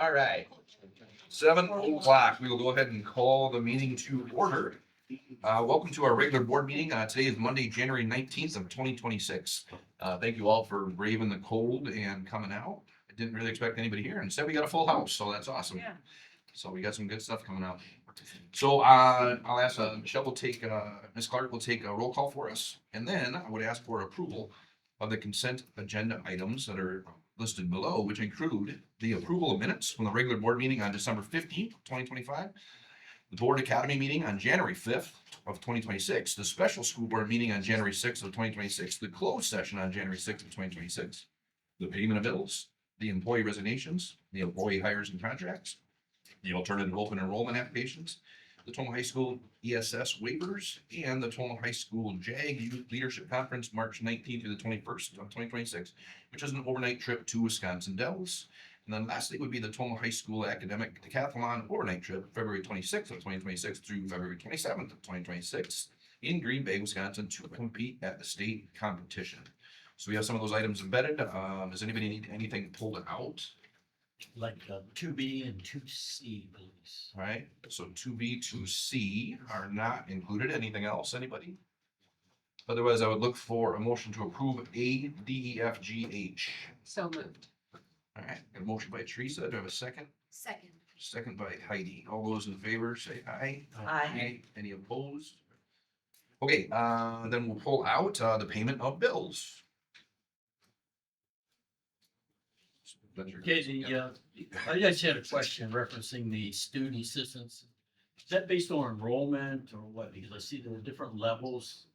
All right. 7:00. We will go ahead and call the meeting to order. Welcome to our regular board meeting. Today is Monday, January 19th of 2026. Thank you all for braving the cold and coming out. I didn't really expect anybody here. Instead, we got a full house, so that's awesome. Yeah. So we got some good stuff coming out. So I'll ask Michelle will take, Ms. Clark will take a roll call for us. And then I would ask for approval of the consent agenda items that are listed below, which include the approval of minutes from the regular board meeting on December 15th, 2025, the Board Academy meeting on January 5th of 2026, the special school board meeting on January 6th of 2026, the closed session on January 6th of 2026, the payment of bills, the employee resignations, the employee hires and contracts, the alternative open enrollment applications, the Tomah High School ESS waivers, and the Tomah High School JAG Youth Leadership Conference, March 19th through the 21st of 2026, which is an overnight trip to Wisconsin Dells. And then lastly would be the Tomah High School Academic Decathlon overnight trip, February 26th of 2026 through February 27th of 2026 in Green Bay, Wisconsin, to compete at the state competition. So we have some of those items embedded. Does anybody need anything pulled out? Like 2B and 2C, please. All right, so 2B, 2C are not included. Anything else, anybody? Otherwise, I would look for a motion to approve A, D, E, F, G, H. So moved. All right, got a motion by Teresa. Do I have a second? Second. Second by Heidi. All those in favor say aye. Aye. Any opposed? Okay, then we'll pull out the payment of bills. Okay, I just had a question referencing the student assistance. Is that based on enrollment or what? Because I see there are different levels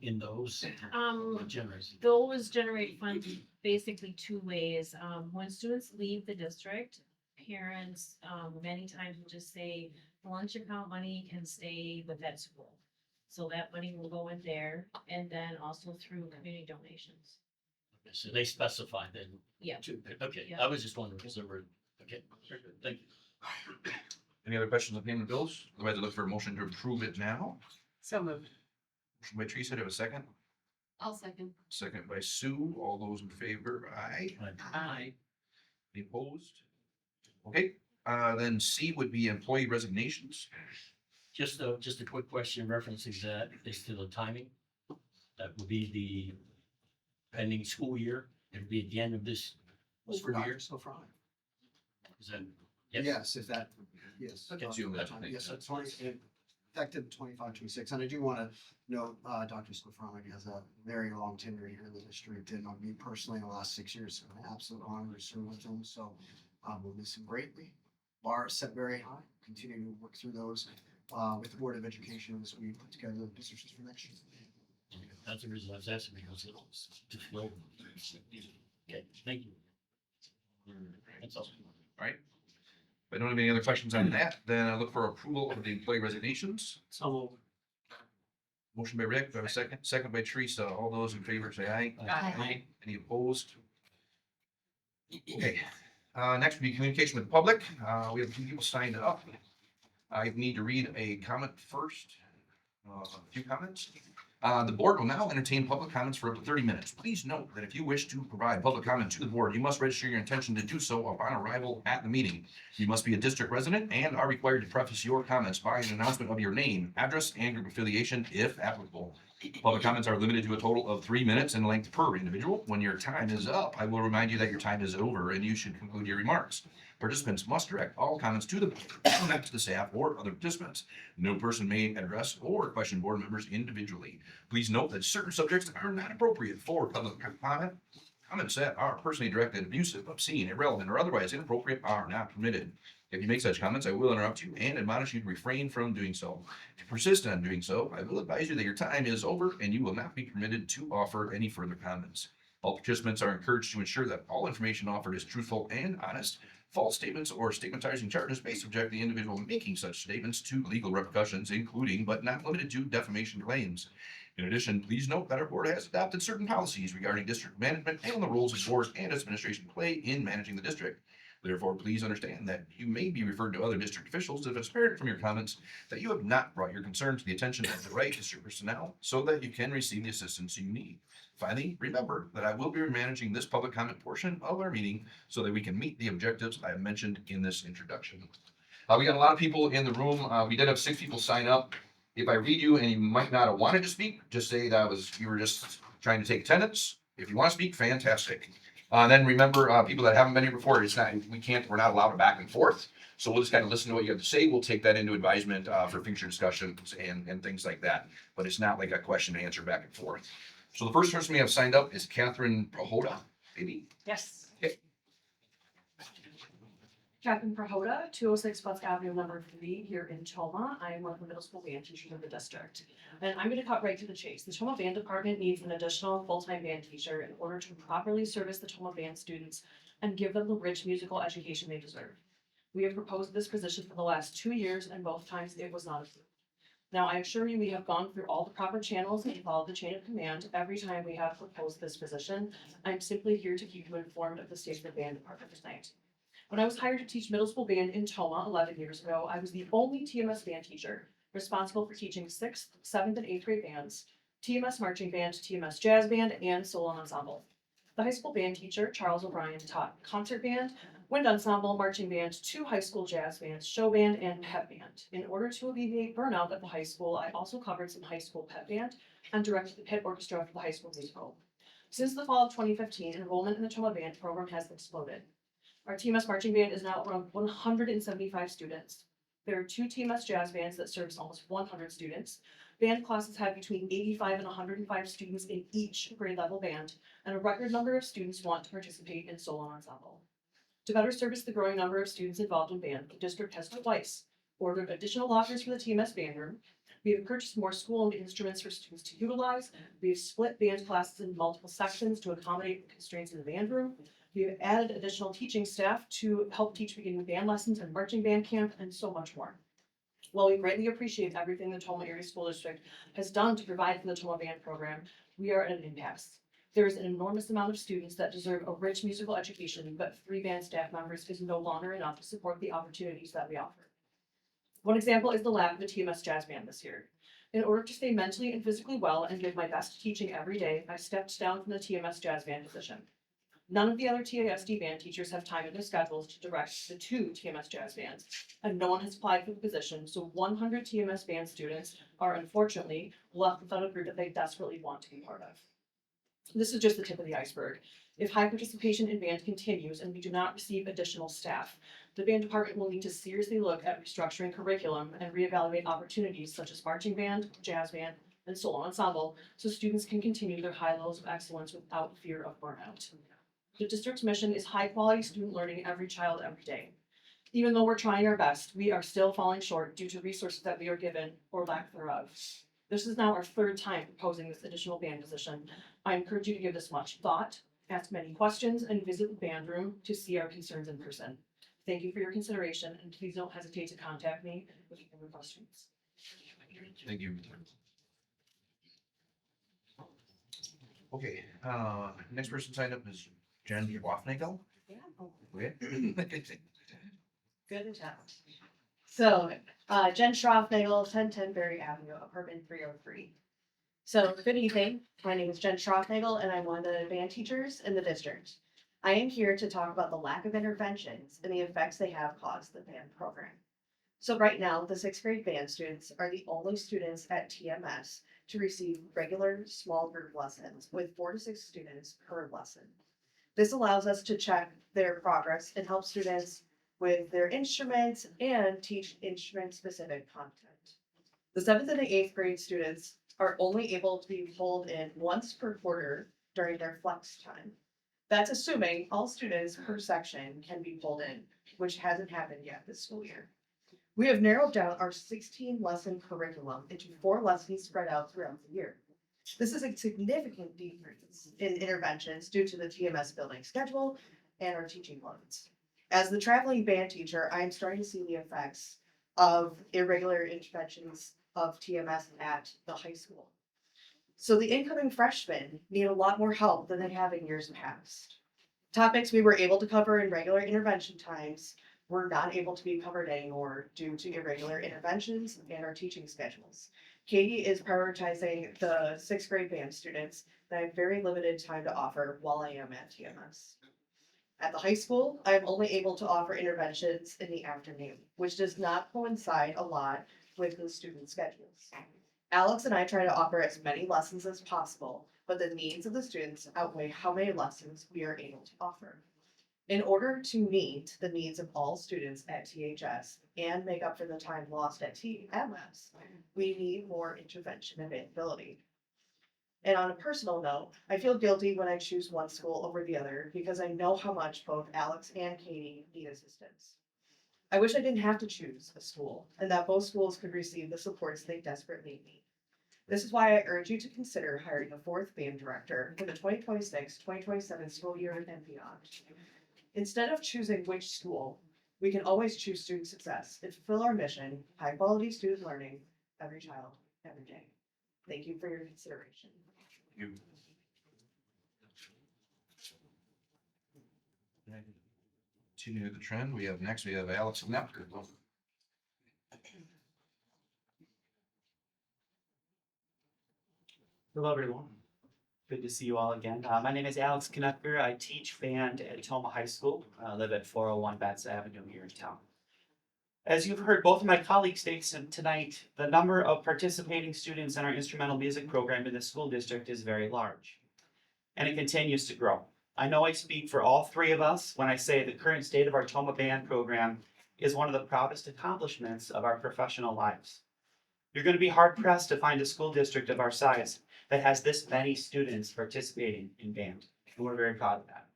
in those. What generates? Those generate funds basically two ways. When students leave the district, parents, many times will just say, lunch account money can stay with that school. So that money will go in there, and then also through community donations. So they specify then. Yeah. Okay, Yeah. I was just wondering because there were, okay, very good, thank you. Any other questions on payment of bills? Otherwise, I look for a motion to approve it now. So moved. Motion by Teresa. Do I have a second? I'll second. Second by Sue. All those in favor, aye. Aye. Any opposed? Okay, then C would be employee resignations. Just a quick question referencing that is to the timing. That would be the pending school year. It would be at the end of this school year. So far. Is that? Yes, if that, yes. Okay. Assume that, I think. Yes, so 20, effective 25, 26. And I do want to note, Dr. Skowronek has a very long tenure here in the district. And me personally, in the last 6 years, it's an absolute honor to serve with him. So we'll miss him greatly. Bar is set very high. Continue to work through those with the Board of Education as we put together the positions for next year. That's the reason I was asking because it was to flow. Okay, thank you. That's all. All right. If I don't have any other questions on that, then I look for approval of the employee resignations. So. Motion by Rick. Do I have a second? Second by Teresa. All those in favor say aye. Aye. Any opposed? Okay, next would be communication with the public. We have a few people signed up. I need to read a comment first. A few comments. The board will now entertain public comments for up to 30 minutes. Please note that if you wish to provide public comment to the board, you must register your intention to do so upon arrival at the meeting. You must be a district resident and are required to preface your comments by an announcement of your name, address, and group affiliation, if applicable. Public comments are limited to a total of 3 minutes in length per individual. When your time is up, I will remind you that your time is over and you should conclude your remarks. Participants must direct all comments to the board, not to the staff or other participants. No person may address or question board members individually. Please note that certain subjects are not appropriate for public comment. Comments that are personally directed, abusive, obscene, irrelevant, or otherwise inappropriate are not permitted. If you make such comments, I will interrupt you and admonish you to refrain from doing so. If you persist on doing so, I will advise you that your time is over and you will not be permitted to offer any further comments. All participants are encouraged to ensure that all information offered is truthful and honest. False statements or stigmatizing charges may subject the individual making such statements to legal repercussions, including but not limited to defamation claims. In addition, please note that our board has adopted certain policies regarding district management and the roles of board and its administration play in managing the district. Therefore, please understand that you may be referred to other district officials if it's apparent from your comments that you have not brought your concern to the attention of the right district personnel so that you can receive the assistance you need. Finally, remember that I will be managing this public comment portion of our meeting so that we can meet the objectives I have mentioned in this introduction. We got a lot of people in the room. We did have 6 people sign up. If I read you and you might not have wanted to speak, just say you were just trying to take attendance. If you want to speak, fantastic. Then remember, people that haven't been here before, we're not allowed a back and forth. So we'll just kind of listen to what you have to say. We'll take that into advisement for future discussions and things like that. But it's not like a question and answer back and forth. So the first person we have signed up is Catherine Prohoda, maybe? Yes. Okay. Catherine Prohoda, 206 West Avenue, number 3, here in Tomah. I am one of the middle school band teachers of the district. And I'm going to cut right to the chase. The Tomah Band Department needs an additional full-time band teacher in order to properly service the Tomah Band students and give them the rich musical education they deserve. We have proposed this position for the last 2 years, and both times it was not approved. Now, I assure you, we have gone through all the proper channels and followed the chain of command every time we have proposed this position. I'm simply here to keep you informed of the state of the band department tonight. When I was hired to teach middle school band in Tomah 11 years ago, I was the only TMS band teacher responsible for teaching 6th, 7th, and 8th grade bands, TMS marching band, TMS jazz band, and solo ensemble. The high school band teacher, Charles O'Brien, taught concert band, wind ensemble, marching band, 2 high school jazz bands, show band, and pep band. In order to alleviate burnout at the high school, I also covered some high school pep band and directed the pit orchestra for the high school musical. Since the fall of 2015, enrollment in the Tomah Band program has exploded. Our TMS marching band is now around 175 students. There are 2 TMS jazz bands that service almost 100 students. Band classes have between 85 and 105 students in each grade level band, and a record number of students want to participate in solo ensemble. To better service the growing number of students involved in band, the district has twice ordered additional lockers for the TMS band room. We have purchased more school-owned instruments for students to utilize. We have split band classes into multiple sections to accommodate the constraints in the band room. We have added additional teaching staff to help teach beginning band lessons and marching band camp, and so much more. While we greatly appreciate everything the Tomah Area School District has done to provide for the Tomah Band program, we are at an impasse. There is an enormous amount of students that deserve a rich musical education, but 3 band staff members is no longer enough to support the opportunities that we offer. One example is the lack of a TMS jazz band this year. In order to stay mentally and physically well and give my best teaching every day, I stepped down from the TMS jazz band position. None of the other TASD band teachers have time in their schedules to direct the 2 TMS jazz bands, and no one has applied for the position, so 100 TMS band students are unfortunately left without a group that they desperately want to be part of. This is just the tip of the iceberg. If high participation in band continues and we do not receive additional staff, the band department will need to seriously look at restructuring curriculum and reevaluate opportunities such as marching band, jazz band, and solo ensemble, so students can continue their high levels of excellence without fear of burnout. The district's mission is high-quality student learning every child, every day. Even though we're trying our best, we are still falling short due to resources that we are given or lack thereof. This is now our 3rd time proposing this additional band position. I encourage you to give this much thought, ask many questions, and visit the band room to see our concerns in person. Thank you for your consideration, and please don't hesitate to contact me with any questions. Thank you. Okay, next person signed up is Jen Waffnagel. Yeah. Okay. Good attempt. So, Jen Schroffnagel, 1010 Berry Avenue, apartment 303. So, good evening. My name is Jen Schroffnagel, and I'm one of the band teachers in the district. I am here to talk about the lack of interventions and the effects they have caused the band program. So right now, the 6th grade band students are the only students at TMS to receive regular small group lessons with 4 to 6 students per lesson. This allows us to check their progress and help students with their instruments and teach instrument-specific content. The 7th and the 8th grade students are only able to be pulled in once per quarter during their flex time. That's assuming all students per section can be pulled in, which hasn't happened yet this school year. We have narrowed down our 16-lesson curriculum into 4 lessons spread out throughout the year. This is a significant decrease in interventions due to the TMS building schedule and our teaching loads. As the traveling band teacher, I am starting to see the effects of irregular interventions of TMS at the high school. So the incoming freshmen need a lot more help than they have in years past. Topics we were able to cover in regular intervention times were not able to be covered anymore due to irregular interventions and our teaching schedules. Katie is prioritizing the sixth grade band students that I have very limited time to offer while I am at TMS. At the high school, I am only able to offer interventions in the afternoon, which does not coincide a lot with the student schedules. Alex and I try to offer as many lessons as possible, but the needs of the students outweigh how many lessons we are able to offer. In order to meet the needs of all students at THS and make up for the time lost at TMS, we need more intervention availability. And on a personal note, I feel guilty when I choose one school over the other because I know how much both Alex and Katie need assistance. I wish I didn't have to choose a school and that both schools could receive the supports they desperately need. This is why I urge you to consider hiring a fourth band director for the 2026-2027 school year and beyond. Instead of choosing which school, we can always choose student success and fulfill our mission, high quality student learning, every child, every day. Thank you for your consideration. You. Continue the trend. We have Alex Knepker. Hello, everyone. Good to see you all again. My name is Alex Knepker. I teach band at Tomah High School. I live at 401 Betts Avenue here in town. As you've heard both of my colleagues state tonight, the number of participating students in our instrumental music program in the school district is very large, and it continues to grow. I know I speak for all three of us when I say the current state of our Tomah band program is one of the proudest accomplishments of our professional lives. You're going to be hard pressed to find a school district of our size that has this many students participating in band, and we're very proud of that.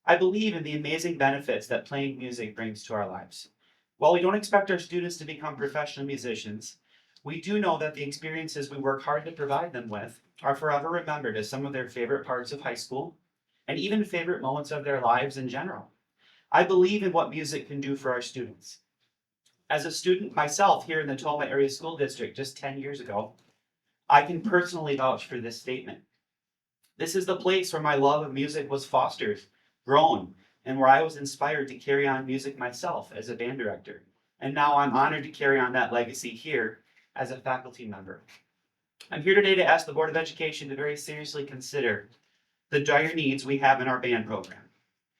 I believe in the amazing benefits that playing music brings to our lives. While we don't expect our students to become professional musicians, we do know that the experiences we work hard to provide them with are forever remembered as some of their favorite parts of high school, and even favorite moments of their lives in general. I believe in what music can do for our students. As a student myself here in the Tomah Area School District just 10 years ago, I can personally vouch for this statement. This is the place where my love of music was fostered, grown, and where I was inspired to carry on music myself as a band director. And now I'm honored to carry on that legacy here as a faculty member. I'm here today to ask the Board of Education to very seriously consider the dire needs we have in our band program.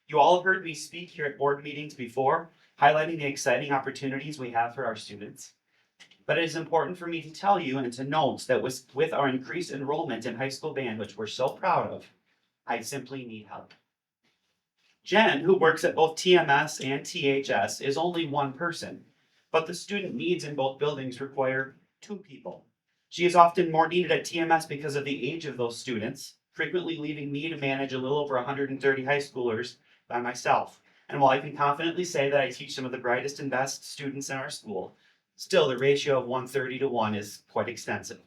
You all have heard me speak here at board meetings before, highlighting the exciting opportunities we have for our students. But it is important for me to tell you and to note that with our increased enrollment in high school band, which we're so proud of, I simply need help. Jen, who works at both TMS and THS, is only one person, but the student needs in both buildings require two people. She is often more needed at TMS because of the age of those students, frequently leaving me to manage a little over 130 high schoolers by myself. And while I can confidently say that I teach some of the brightest and best students in our school, still the ratio of 130 to 1 is quite extensive.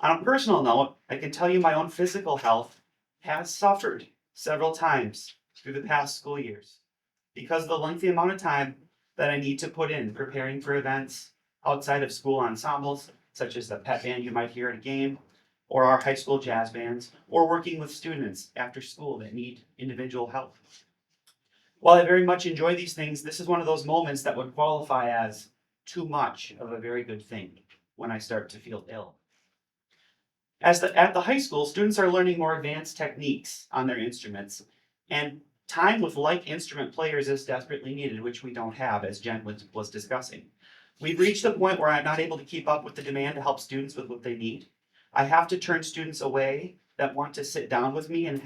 On a personal note, I can tell you my own physical health has suffered several times through the past school years because of the lengthy amount of time that I need to put in preparing for events outside of school ensembles, such as the pep band you might hear at a game, or our high school jazz bands, or working with students after school that need individual help. While I very much enjoy these things, this is one of those moments that would qualify as too much of a very good thing when I start to feel ill. At the high school, students are learning more advanced techniques on their instruments, and time with like instrument players is desperately needed, which we don't have, as Jen was discussing. We've reached a point where I'm not able to keep up with the demand to help students with what they need. I have to turn students away that want to sit down with me and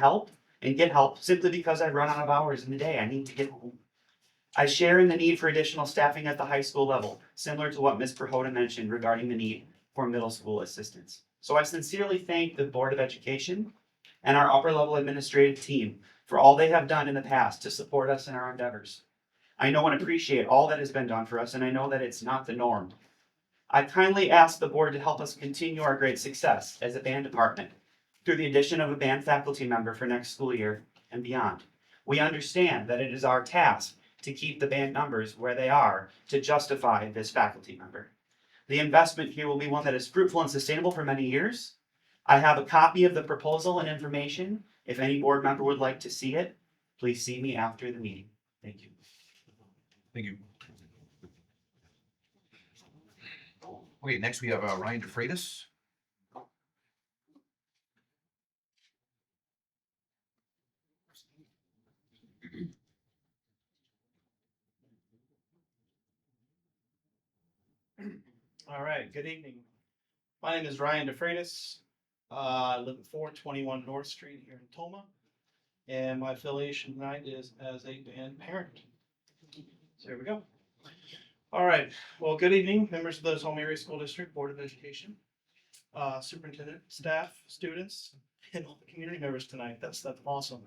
get help simply because I run out of hours in the day. I need to get home. I share in the need for additional staffing at the high school level, similar to what Ms. Perhoda mentioned regarding the need for middle school assistance. So I sincerely thank the Board of Education and our upper level administrative team for all they have done in the past to support us in our endeavors. I know and appreciate all that has been done for us, and I know that it's not the norm. I kindly ask the board to help us continue our great success as a band department through the addition of a band faculty member for next school year and beyond. We understand that it is our task to keep the band numbers where they are to justify this faculty member. The investment here will be one that is fruitful and sustainable for many years. I have a copy of the proposal and information if any board member would like to see it. Please see me after the meeting. Thank you. Thank you. Okay, next we have Ryan DeFreitas. All right, good evening. My name is Ryan DeFreitas. I live at 421 North Street here in Tomah. And my affiliation tonight is as a band parent. So here we go. All right, well, good evening, members of the Tomah Area School District Board of Education, superintendent, staff, students, and all the community members tonight. That's awesome.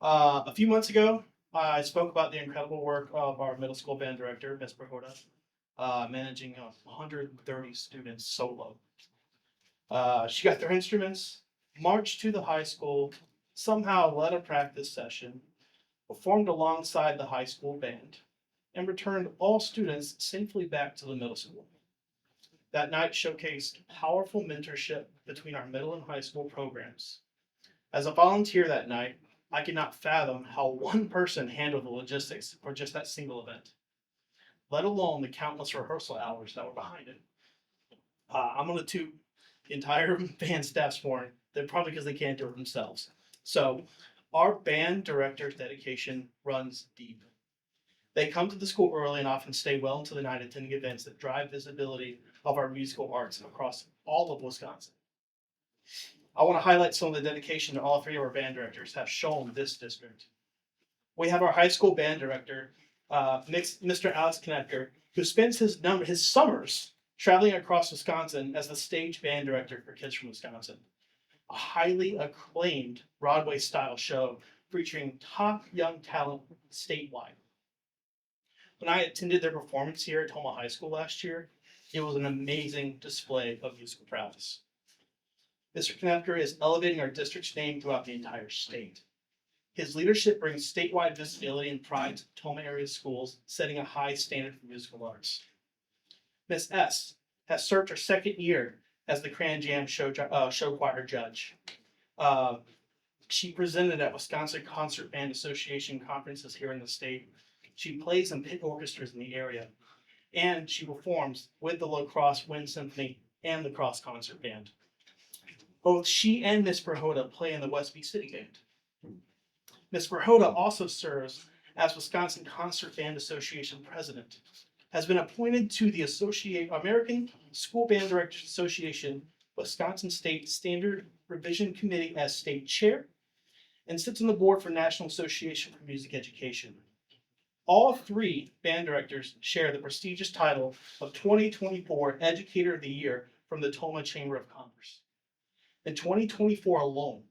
A few months ago, I spoke about the incredible work of our middle school band director, Ms. Brahota, managing 130 students solo. She got their instruments, marched to the high school, somehow led a practice session, performed alongside the high school band, and returned all students safely back to the middle school. That night showcased powerful mentorship between our middle and high school programs. As a volunteer that night, I could not fathom how one person handled the logistics for just that single event, let alone the countless rehearsal hours that were behind it. I'm going to toot the entire band staff's horn. They're probably because they can't do it themselves. So our band director's dedication runs deep. They come to the school early and often stay well into the night attending events that drive visibility of our musical arts across all of Wisconsin. I want to highlight some of the dedication that all three of our band directors have shown this district. We have our high school band director, Mr. Alex Knepker, who spends his summers traveling across Wisconsin as the stage band director for Kids from Wisconsin, a highly acclaimed Broadway-style show featuring top young talent statewide. When I attended their performance here at Tomah High School last year, it was an amazing display of musical prowess. Mr. Knepker is elevating our district's name throughout the entire state. His leadership brings statewide visibility and pride to Tomah area schools, setting a high standard for musical arts. Miss S has served her second year as the Cran Jam show choir judge. She presented at Wisconsin Concert Band Association conferences here in the state. She plays in pit orchestras in the area, and she performs with the La Crosse Wind Symphony and the Cross Concert Band. Both she and Miss Brahota play in the Westby City Band. Miss Brahota also serves as Wisconsin Concert Band Association president, has been appointed to the American School Band Directors Association Wisconsin State Standard Revision Committee as state chair, and sits on the board for National Association for Music Education. All three band directors share the prestigious title of 2024 Educator of the Year from the Tomah Chamber of Commerce. In 2024 alone,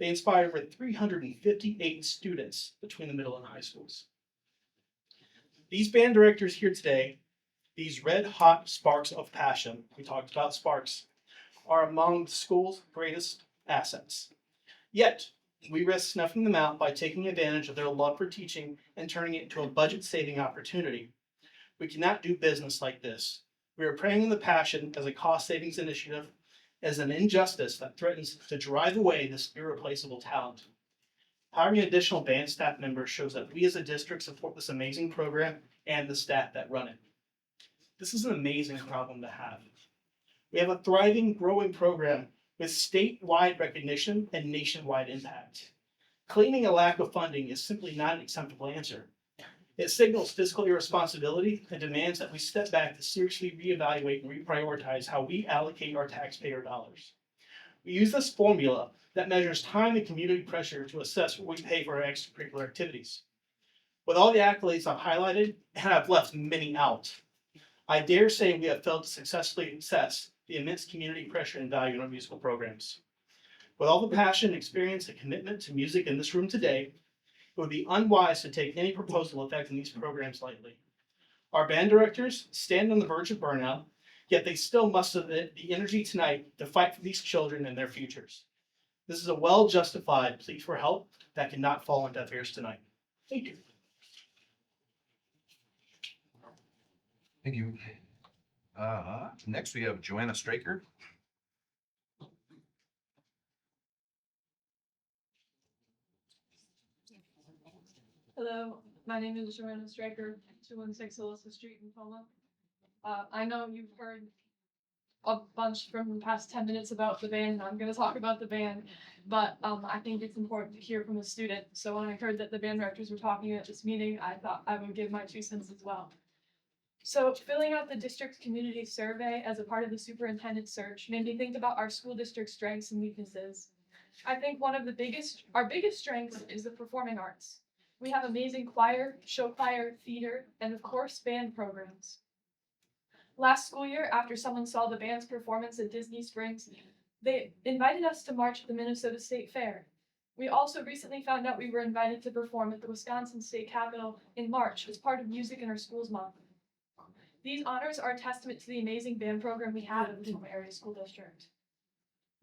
they inspired over 358 students between the middle and high schools. These band directors here today, these red hot sparks of passion, we talked about sparks, are among the school's greatest assets. Yet, we risk snuffing them out by taking advantage of their love for teaching and turning it into a budget-saving opportunity. We cannot do business like this. We are praying the passion as a cost savings initiative, as an injustice that threatens to drive away this irreplaceable talent. Hiring additional band staff members shows that we as a district support this amazing program and the staff that run it. This is an amazing problem to have. We have a thriving, growing program with statewide recognition and nationwide impact. Claiming a lack of funding is simply not an acceptable answer. It signals fiscal irresponsibility and demands that we step back to seriously reevaluate and reprioritize how we allocate our taxpayer dollars. We use this formula that measures time and community pressure to assess what we pay for our extracurricular activities. With all the accolades I've highlighted, and I've left many out, I dare say we have failed to successfully assess the immense community pressure and value in our musical programs. With all the passion, experience, and commitment to music in this room today, it would be unwise to take any proposal affecting these programs lightly. Our band directors stand on the verge of burnout, yet they still muster the energy tonight to fight for these children and their futures. This is a well-justified plea for help that cannot fall on deaf ears tonight. Thank you. Thank you. Next we have Joanna Straker. Hello, my name is Joanna Stryker, 216 Alyssa Street in Tomah. I know you've heard a bunch from the past 10 minutes about the band, and I'm going to talk about the band, but I think it's important to hear from a student. So when I heard that the band directors were talking at this meeting, I thought I would give my 2 cents as well. So filling out the district community survey as a part of the superintendent search made me think about our school district strengths and weaknesses. I think one of our biggest strengths is the performing arts. We have amazing choir, show choir, theater, and of course, band programs. Last school year, after someone saw the band's performance at Disney Springs, they invited us to march at the Minnesota State Fair. We also recently found out we were invited to perform at the Wisconsin State Capitol in March as part of Music in Our Schools Month. These honors are a testament to the amazing band program we have at the Tomah Area School District.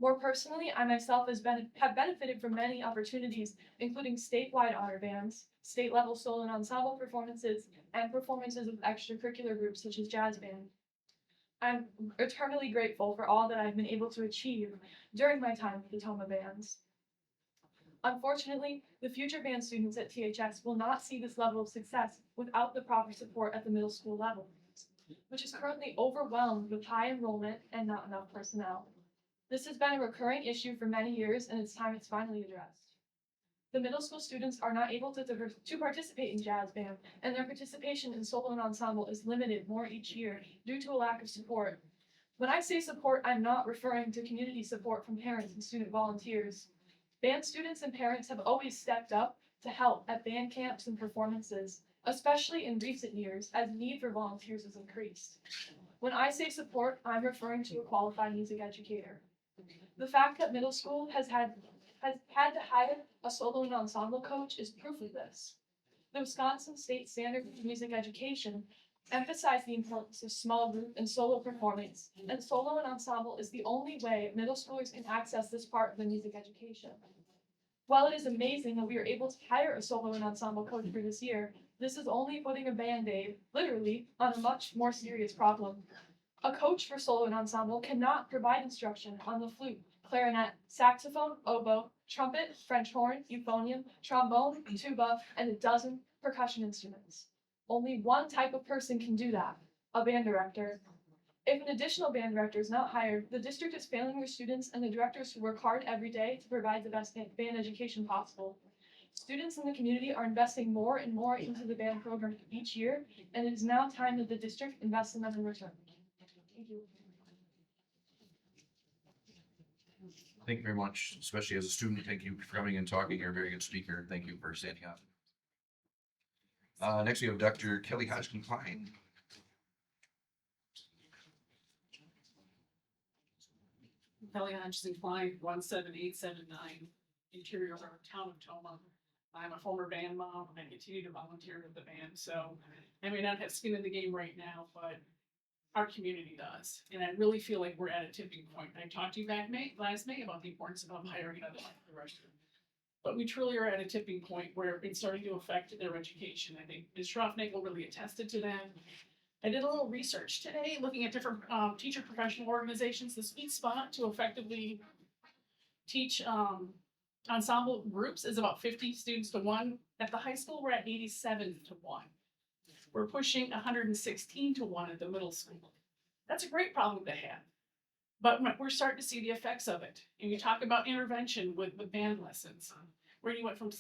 More personally, I myself have benefited from many opportunities, including statewide honor bands, state-level solo and ensemble performances, and performances with extracurricular groups such as jazz band. I'm eternally grateful for all that I've been able to achieve during my time with the Tomah bands. Unfortunately, the future band students at THS will not see this level of success without the proper support at the middle school level, which is currently overwhelmed with high enrollment and not enough personnel. This has been a recurring issue for many years, and it's time it's finally addressed. The middle school students are not able to participate in jazz band, and their participation in solo and ensemble is limited more each year due to a lack of support. When I say support, I'm not referring to community support from parents and student volunteers. Band students and parents have always stepped up to help at band camps and performances, especially in recent years as need for volunteers has increased. When I say support, I'm referring to a qualified music educator. The fact that middle school has had to hire a solo and ensemble coach is proof of this. The Wisconsin State Standard for Music Education emphasized the importance of small group and solo performance, and solo and ensemble is the only way middle schoolers can access this part of the music education. While it is amazing that we are able to hire a solo and ensemble coach for this year, this is only putting a band-aid, literally, on a much more serious problem. A coach for solo and ensemble cannot provide instruction on the flute, clarinet, saxophone, oboe, trumpet, French horn, euphonium, trombone, tuba, and a dozen percussion instruments. Only one type of person can do that, a band director. If an additional band director is not hired, the district is failing their students and the directors who work hard every day to provide the best band education possible. Students in the community are investing more and more into the band program each year, and it is now time that the district invests in them in return. Thank you. Thank you very much, especially as a student. Thank you for coming and talking. You're a very good speaker. Thank you for standing up. Next we have Dr. Kelly Hodgkin-Klein. Kelly Hodgson-Klein, 17879, interior of town of Tomah. I'm a former band mom and continue to volunteer with the band. So I may not have skin in the game right now, but our community does. And I really feel like we're at a tipping point. I talked to you last May about the importance of hiring another director. But we truly are at a tipping point where it's starting to affect their education. I think Ms. Schroffnagel really attested to that. I did a little research today looking at different teacher professional organizations. The sweet spot to effectively teach ensemble groups is about 50 students to 1. At the high school, we're at 87 to 1. We're pushing 116 to 1 at the middle school. That's a great problem to have. But we're starting to see the effects of it. And you talk about intervention with band lessons, where you went from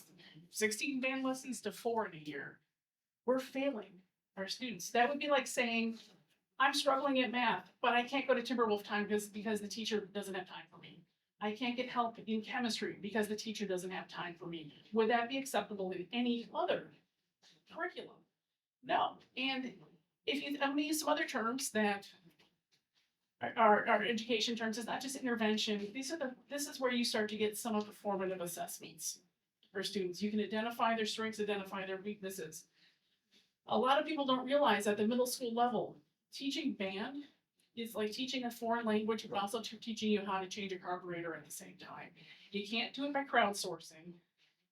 16 band lessons to 4 in a year. We're failing our students. That would be like saying, I'm struggling at math, but I can't go to Timberwolf time because the teacher doesn't have time for me. I can't get help in chemistry because the teacher doesn't have time for me. Would that be acceptable in any other curriculum? No. And I'm going to use some other terms that our education terms. It's not just intervention. This is where you start to get some of the formative assessments for students. You can identify their strengths, identify their weaknesses. A lot of people don't realize at the middle school level, teaching band is like teaching a foreign language, but also teaching you how to change a carburetor at the same time. You can't do it by crowdsourcing.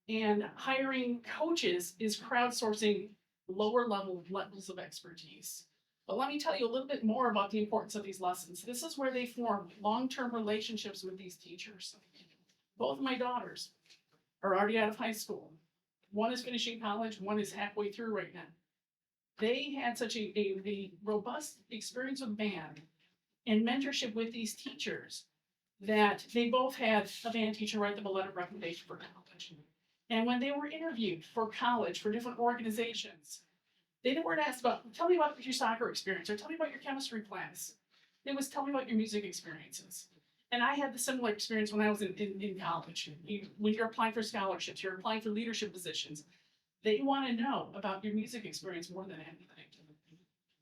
And hiring coaches is crowdsourcing lower levels of expertise. But let me tell you a little bit more about the importance of these lessons. This is where they form long-term relationships with these teachers. Both of my daughters are already out of high school. One is finishing college, one is halfway through right now. They had such a robust experience with band and mentorship with these teachers that they both had a band teacher write them a letter of recommendation for college. And when they were interviewed for college, for different organizations, they weren't asked about, tell me about your soccer experience, or tell me about your chemistry class. It was, tell me about your music experiences. And I had the similar experience when I was in college. When you're applying for scholarships, you're applying for leadership positions, they want to know about your music experience more than anything.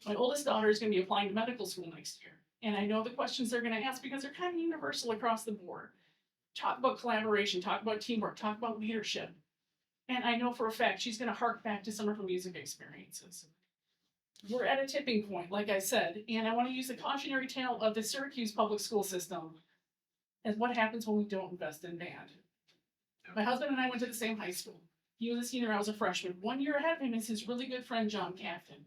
My oldest daughter is going to be applying to medical school next year. And I know the questions they're going to ask because they're kind of universal across the board. Talk about collaboration, talk about teamwork, talk about leadership. And I know for a fact she's going to hark back to some of her music experiences. We're at a tipping point, like I said, and I want to use the cautionary tale of the Syracuse public school system as what happens when we don't invest in band. My husband and I went to the same high school. He was a senior, I was a freshman. 1 year ahead of him is his really good friend, John Captain.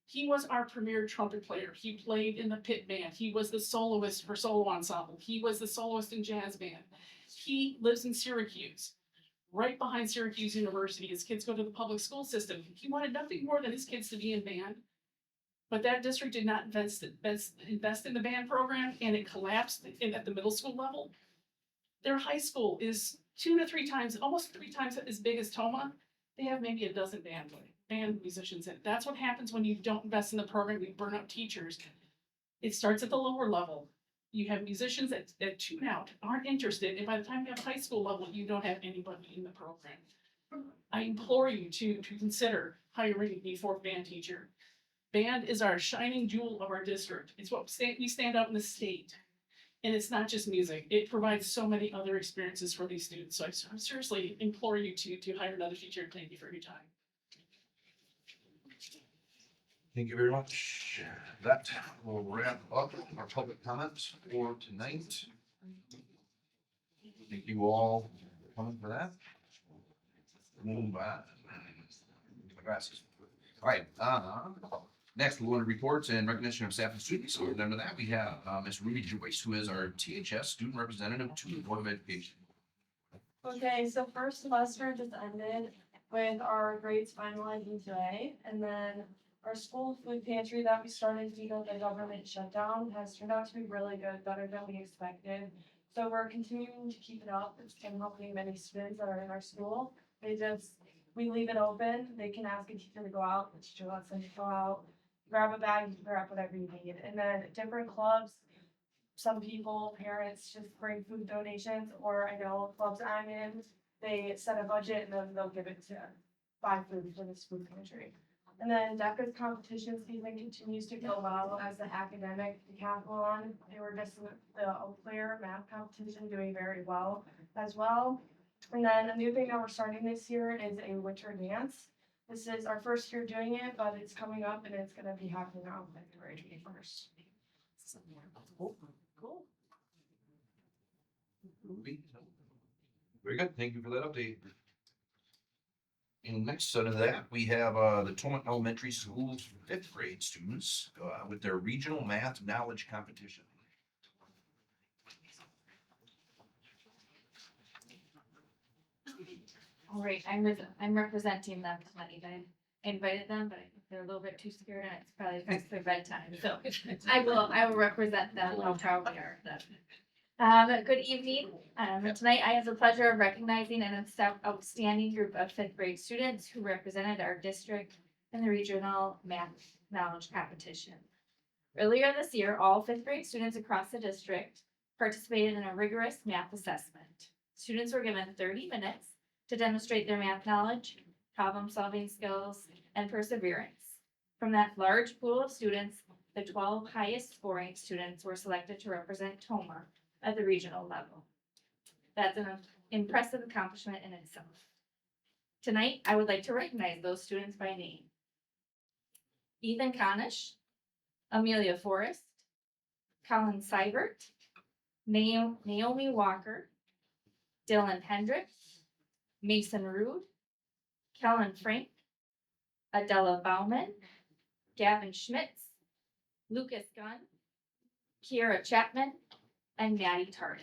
He was our premier trumpet player. He played in the pit band. He was the soloist for solo ensemble. He was the soloist in jazz band. He lives in Syracuse, right behind Syracuse University. His kids go to the public school system. He wanted nothing more than his kids to be in band. But that district did not invest in the band program, and it collapsed at the middle school level. Their high school is 2 to 3 times, almost 3 times as big as Tomah. They have maybe a dozen band musicians in it. That's what happens when you don't invest in the program. You burn out teachers. It starts at the lower level. You have musicians that tune out, aren't interested, and by the time you have high school level, you don't have anybody in the program. I implore you to consider hiring a fourth band teacher. Band is our shining jewel of our district. It's what we stand out in the state. And it's not just music. It provides so many other experiences for these students. So I seriously implore you to hire another teacher. Thank you for your time. Thank you very much. That will wrap up our public comments for tonight. Thank you all for coming for that. Move on. Get my glasses. All right, next, we'll go into reports and recognition of staff and students. So under that, we have Ms. Ruby Joyce, who is our THS student representative to the Board of Education. Okay, so first semester just ended with our grades finalizing today, and then our school food pantry that we started due to the government shutdown has turned out to be really good, better than we expected. So we're continuing to keep it up. It's been helping many students that are in our school. We leave it open. They can ask a teacher to go out, the teacher lets them go out, grab a bag, you can grab whatever you need. And then different clubs, some people, parents just bring food donations, or I know clubs I'm in, they set a budget and then they'll give it to buy food for this food pantry. And then DECA's competition season continues to go well as the academic decathlon. They were just the Eau Claire math competition doing very well as well. And then a new thing that we're starting this year is a winter dance. This is our first year doing it, but it's coming up and it's gonna be happening on February 21st. Cool. Very good. Thank you for that update. And next under that, we have the Tomah Elementary School's 5th grade students with their regional math knowledge competition. All right, I'm representing them tonight. I invited them, but they're a little bit too scared and it's probably past their bedtime. So I will represent them. How proud we are of them. Good evening. Tonight I have the pleasure of recognizing an outstanding group of 5th grade students who represented our district in the regional math knowledge competition. Earlier this year, all 5th grade students across the district participated in a rigorous math assessment. Students were given 30 minutes to demonstrate their math knowledge, problem-solving skills, and perseverance. From that large pool of students, the 12 highest scoring students were selected to represent Tomah at the regional level. That's an impressive accomplishment in itself. Tonight, I would like to recognize those students by name. Ethan Conish, Amelia Forrest, Colin Seibert, Naomi Walker, Dylan Hendricks, Mason Rude, Kellen Frank, Adela Bauman, Gavin Schmitz, Lucas Gunn, Kiera Chapman, and Maddie Tardif.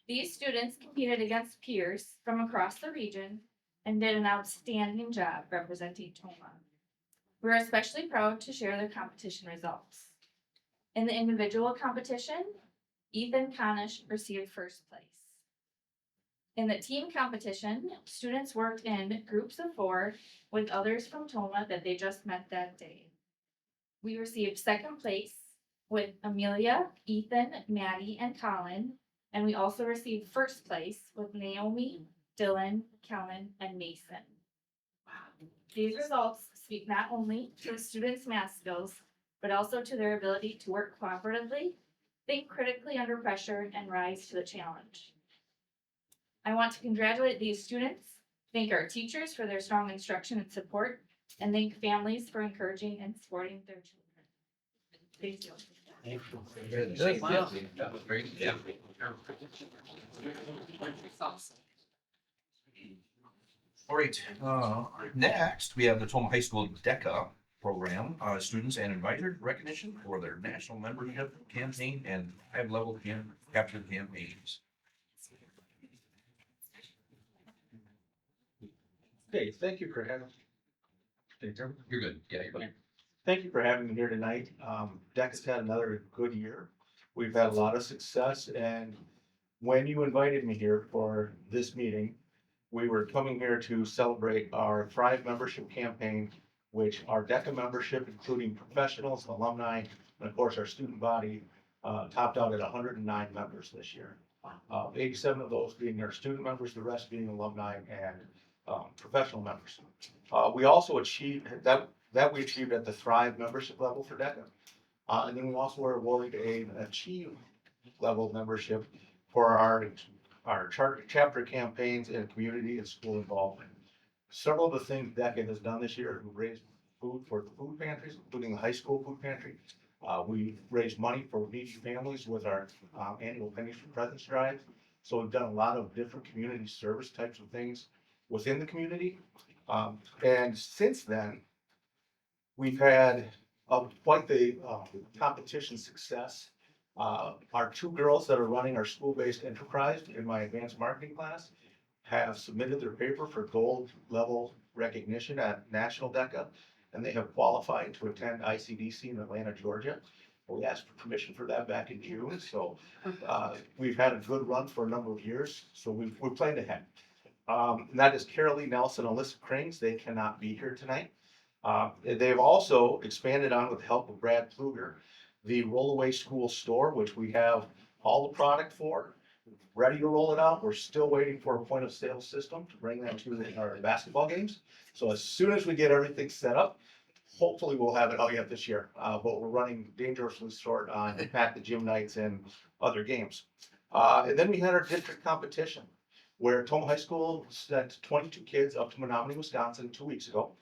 These students competed against peers from across the region and did an outstanding job representing Tomah. We're especially proud to share their competition results. In the individual competition, Ethan Conish received first place. In the team competition, students worked in groups of 4 with others from Tomah that they just met that day. We received second place with Amelia, Ethan, Maddie, and Colin, and we also received first place with Naomi, Dylan, Kellen, and Mason. These results speak not only to the students' math skills, but also to their ability to work cooperatively, think critically under pressure, and rise to the challenge. I want to congratulate these students, thank our teachers for their strong instruction and support, and thank families for encouraging and supporting their children. Thank you. Wow. That was great. Yeah. All right, next, we have the Tomah High School DECA program, students and advisor recognition for their national membership campaign and high-level capture campaigns. Okay, thank you for having. You're good. Yeah, you're good. Thank you for having me here tonight. DECA's had another good year. We've had a lot of success, and when you invited me here for this meeting, we were coming here to celebrate our Thrive membership campaign, which our DECA membership, including professionals, alumni, and of course our student body, topped out at 109 members this year. 87 of those being our student members, the rest being alumni and professional members. We also achieved that we achieved at the Thrive membership level for DECA. And then we also were awarded an Achieve level membership for our chapter campaigns and community and school involvement. Several of the things DECA has done this year, we've raised food for the food pantries, including the high school food pantry. We raised money for needy families with our annual Pennies for Presents drive. So we've done a lot of different community service types of things within the community. And since then, we've had quite the competition success. Our 2 girls that are running our school-based enterprise in my advanced marketing class have submitted their paper for gold level recognition at National DECA, and they have qualified to attend ICDC in Atlanta, Georgia. We asked for permission for that back in June, so we've had a good run for a number of years, so we're playing ahead. And that is Carolee Nelson and Alyssa Krings. They cannot be here tonight. They've also expanded on with the help of Brad Pluger, the Rollaway School store, which we have all the product for, ready to roll it out. We're still waiting for a point of sale system to bring that to our basketball games. So as soon as we get everything set up, hopefully we'll have it out yet this year. But we're running dangerously short on pack the gym nights and other games. And then we had our district competition, where Tomah High School sent 22 kids up to Menominee, Wisconsin 2 weeks ago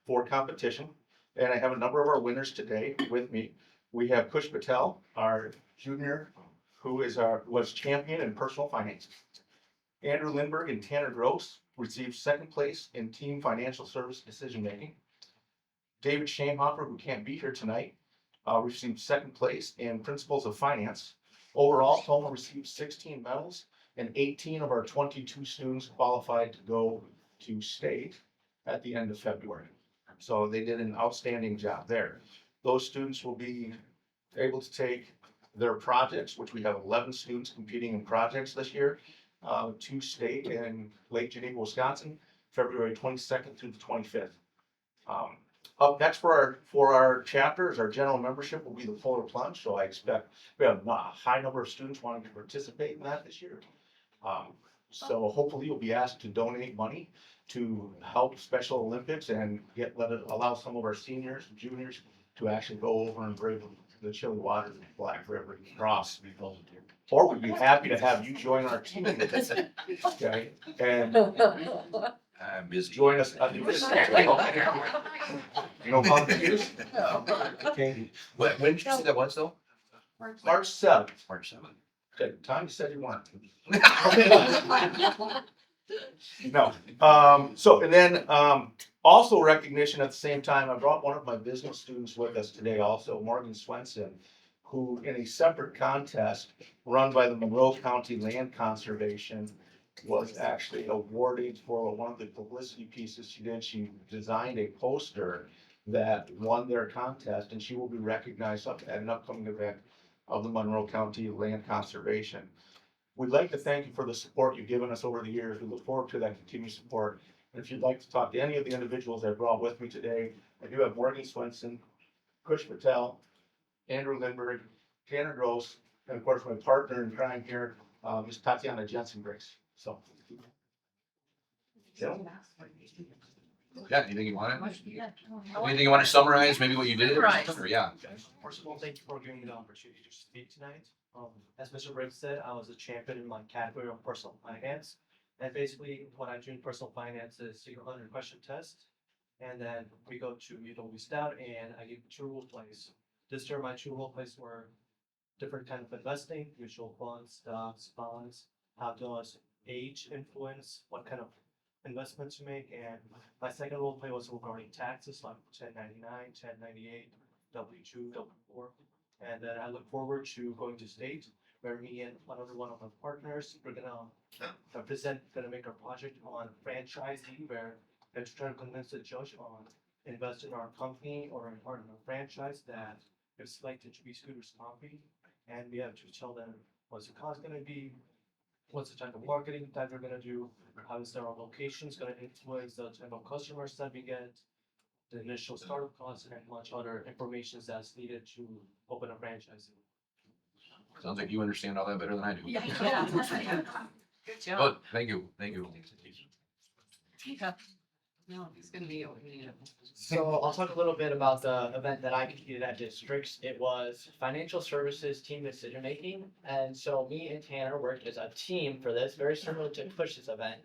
for competition. And I have a number of our winners today with me. We have Kush Patel, our junior, who was champion in personal finance. Andrew Lindbergh and Tanner Gross received second place in team financial service decision making. David Shamhofer, who can't be here tonight, received second place in principles of finance. Overall, Tomah received 16 medals, and 18 of our 22 students qualified to go to state at the end of February. So they did an outstanding job there. Those students will be able to take their projects, which we have 11 students competing in projects this year, to state in Lake Geneva, Wisconsin, February 22nd through the 25th. Up next for our chapters, our general membership will be the Polar Plunge. So I expect we have a high number of students wanting to participate in that this year. So hopefully you'll be asked to donate money to help Special Olympics and allow some of our seniors and juniors to actually go over and brave the chilly waters of the Black River and cross. Or we'd be happy to have you join our team. Okay, and join us. You know volunteers? Okay. When did you say that was though? March 7th. March 7th. Okay, time you said you want. No. So, and then, also recognition at the same time, I brought one of my business students with us today also, Morgan Swenson, who in a separate contest run by the Monroe County Land Conservation was actually awarded for one of the publicity pieces she did. She designed a poster that won their contest, and she will be recognized at an upcoming event of the Monroe County Land Conservation. We'd like to thank you for the support you've given us over the years. We look forward to that continued support. And if you'd like to talk to any of the individuals I brought with me today, I do have Morgan Swenson, Kush Patel, Andrew Lindberg, Tanner Gross, and of course my partner in crime here, Ms. Tatiana Jensen Grace. So. Yeah, anything you want? Anything you want to summarize, maybe what you did? Or Right. something, or yeah. First of all, thank you for giving me the opportunity to speak tonight. As Mr. Briggs said, I was a champion in my category of personal finance. And basically what I do in personal finance is take a 100-question test. And then we go to we start and I give 2 role plays. This year my 2 role plays were different kind of investing, mutual funds, stocks, bonds. How does age influence what kind of investments to make? And my second role play was regarding taxes, like 1099, 1098, W2, W4. And then I look forward to going to state where me and one of my partners, we're gonna make a project on franchising where we're trying to convince the judge on invest in our company or in part of our franchise that if selected to be Scooter's Coffee. And we have to tell them what's the cost gonna be, what's the type of marketing that we're gonna do, how is their locations gonna influence the type of customers that we get, the initial startup costs, and much other information that's needed to open a franchise. Sounds like you understand all that better than I do. Yeah. Good job. Good, thank you, thank you. Yeah. No, he's gonna be opening it. So I'll talk a little bit about the event that I competed at districts. It was financial services team decision making. And so me and Tanner worked as a team for this, very similar to Push's event.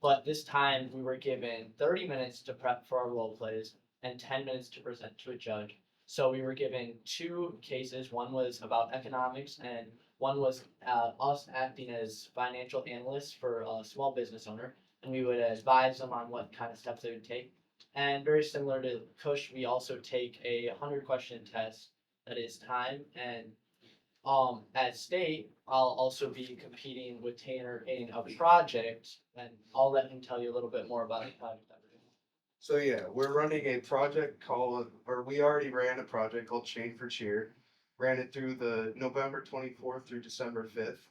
But this time we were given 30 minutes to prep for our role plays and 10 minutes to present to a judge. So we were given 2 cases. One was about economics and one was us acting as financial analysts for a small business owner. And we would advise them on what kind of steps they would take. And very similar to Kush, we also take a 100-question test that is time. And at state, I'll also be competing with Tanner in a project, and I'll let him tell you a little bit more about the project that we're doing. So yeah, we're running a project we already ran a project called Chain for Cheer. Ran it through the November 24th through December 5th.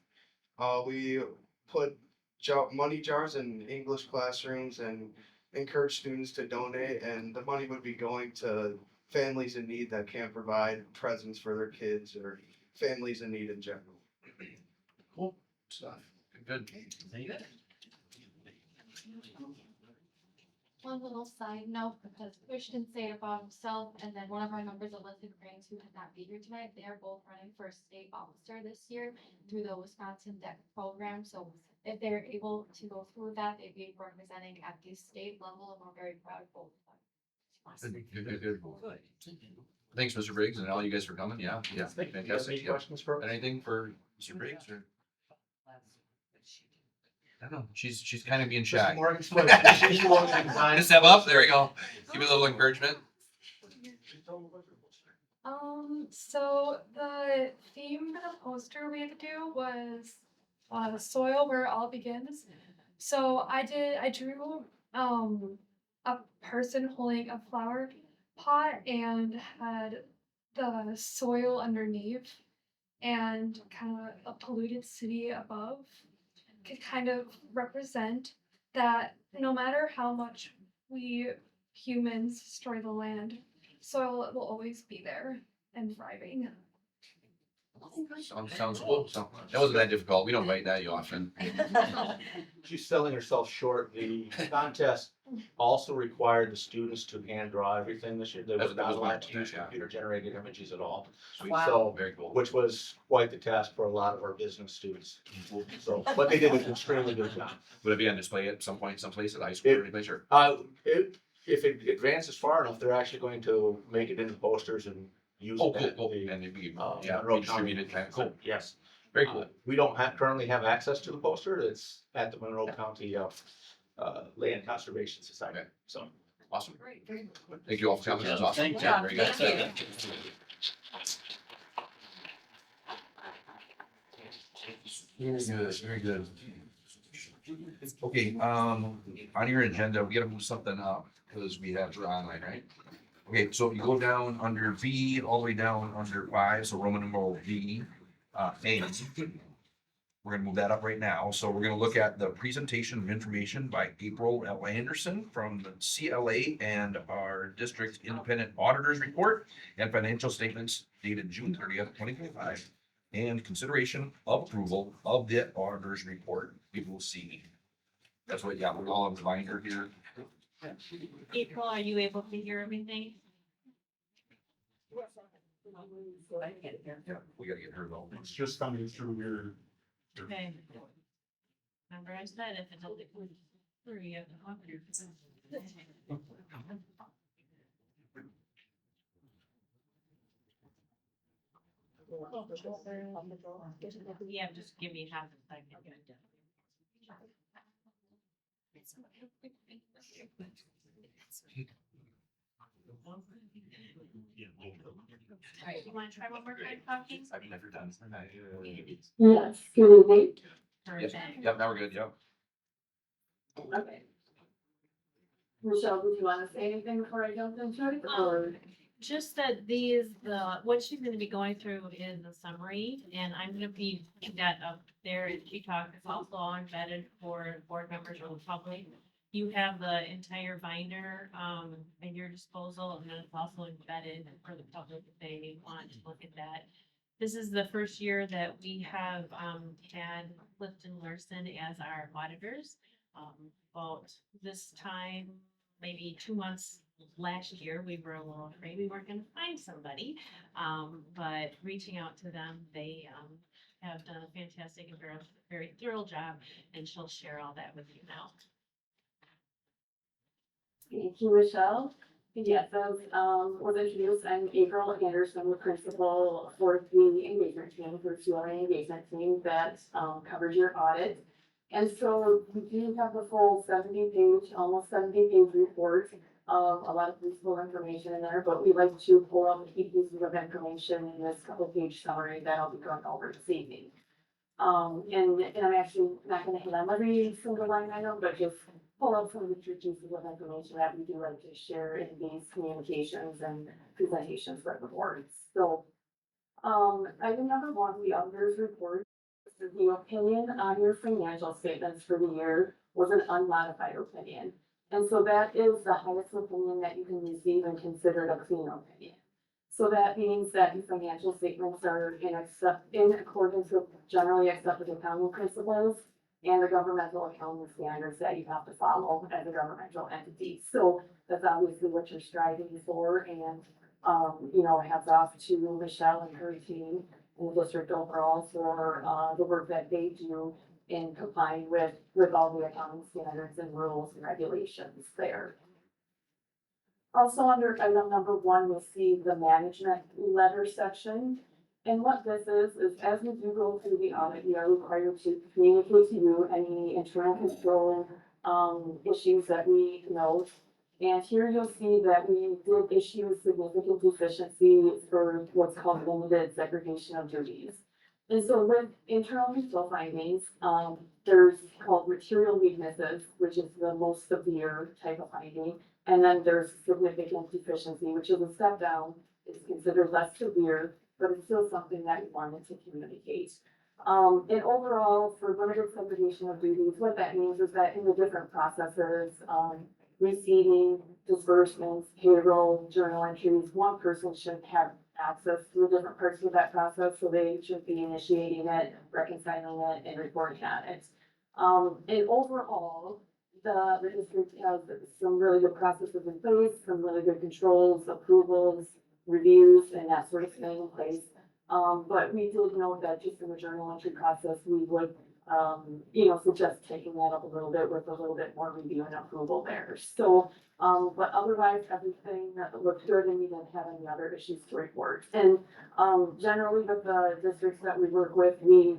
We put money jars in English classrooms and encourage students to donate, and the money would be going to families in need that can't provide presents for their kids or families in need in general. Cool stuff. Good. One little side note, because Kush didn't say it about himself, and then one of our members, Elizabeth Cranes, who could not be here tonight, they are both running for state officer this year through the Wisconsin DECA program. So if they're able to go through that, they'd be representing at the state level, and we're very proud of both of them. Good. Thanks, Mr. Briggs, and all you guys for coming. Yeah, fantastic. Any questions for? Anything for Mr. Briggs or? I don't know. She's kind of being shy. Just step up. There we go. Give me a little encouragement. So the theme for the poster we had to do was soil where it all begins. So I drew a person holding a flower pot and had the soil underneath and kind of a polluted city above. Could kind of represent that no matter how much we humans destroy the land, soil will always be there and thriving. Sounds cool. So that wasn't that difficult. We don't write that often. She's selling herself short. The contest also required the students to hand draw everything this year. They were not allowed to use computer generated images at all. Wow. So, very cool. Which was quite the task for a lot of our business students. So, but they did an extremely good job. Would it be on display at some point, someplace at high school or anyplace? Or? If it advances far enough, they're actually going to make it into posters and use it at Cool. the, And it'd be Monroe distributed kind of cool. Yes. Very cool. We don't currently have access to the poster. It's at the Monroe County Land Conservation Society. Okay. So awesome. Great, very good. Thank you all for coming. That was awesome. Thank you. Yeah, very good. Thank Very good. Okay, on your agenda, we gotta move something up, because we have her online, right? Okay, so you go down under V, all the way down under 5, so Roman numeral V, A. We're gonna move that up right now, so we're gonna look at the presentation of information by April L. Anderson from the CLA and our district independent auditors report and financial statements dated June 30th, 2025, and consideration of approval of the auditor's report. We will see. That's what, yeah, we all have the binder here. April, are you able to hear everything? Yeah, we gotta get her though. It's just coming through your. Okay. Remember I said if it's only three, you have to talk to your. Yeah, just give me half a second. Alright, you wanna try one more time talking? I've never done. Yes, good evening. Perfect. Yep, now we're good, yep. Okay. Michelle, would you want to say anything before I jump into it, or? Just that what she's gonna be going through is a summary, and I'm gonna be putting that up there, and she talks, it's also all embedded for board members or the public. You have the entire binder, at your disposal, and then it's also embedded for the public if they want to look at that. This is the first year that we have, had Clifton Larson as our auditors. About this time, maybe 2 months last year, we were a little afraid we weren't gonna find somebody. But reaching out to them, they, have done a fantastic and very thorough job, and she'll share all that with you now. Thank you, Michelle. Yes, as was introduced, I'm April Anderson, the principal for the engagement team, for CLA engagement team that covers your audit. And so we do have the full 70-page, almost 70-page report of a lot of useful information in there, but we like to pull out the key pieces of information in this couple-page summary that I'll be going over this evening. And I'm actually not going to hit on every single line item, but just pull out some of the key pieces of information that we do like to share in these communications and presentations for the board. So, item number 1, the auditor's report. The opinion on your financial statements for the year was an unmodified opinion. And so that is the highest opinion that you can receive and considered a clean opinion. So that means that your financial statements are in accordance with generally accepted accounting principles and the governmental accounting standards that you have to follow as a governmental entity. So that's obviously what you're striving for, and hats off to Michelle and her team and the district overall for the work that they do in complying with all the accounting standards and rules and regulations there. Also under item number 1, we'll see the management letter section. And what this is as we do go through the audit, we are required to communicate to you any internal control issues that we note. And here you'll see that we did issue significant deficiencies for what's called limited segregation of duties. And so with internal control findings, there's called material weaknesses, which is the most severe type of finding. And then there's significant deficiency, which is a step down. It's considered less severe, but it's still something that we wanted to communicate. And overall, for limited segregation of duties, what that means is that in the different processes, receiving, disbursements, payroll, journal entries, one person should have access to the different parts of that process, so they should be initiating it, reconciling it, and reporting on it. And overall, the district has some really good processes in place, some really good controls, approvals, reviews, and that sort of thing in place. But we did know that just in the journal entry process, we would suggest taking that up a little bit with a little bit more review and approval there. So, but otherwise, everything looked good, and we didn't have any other issues to report. And generally with the districts that we work with, we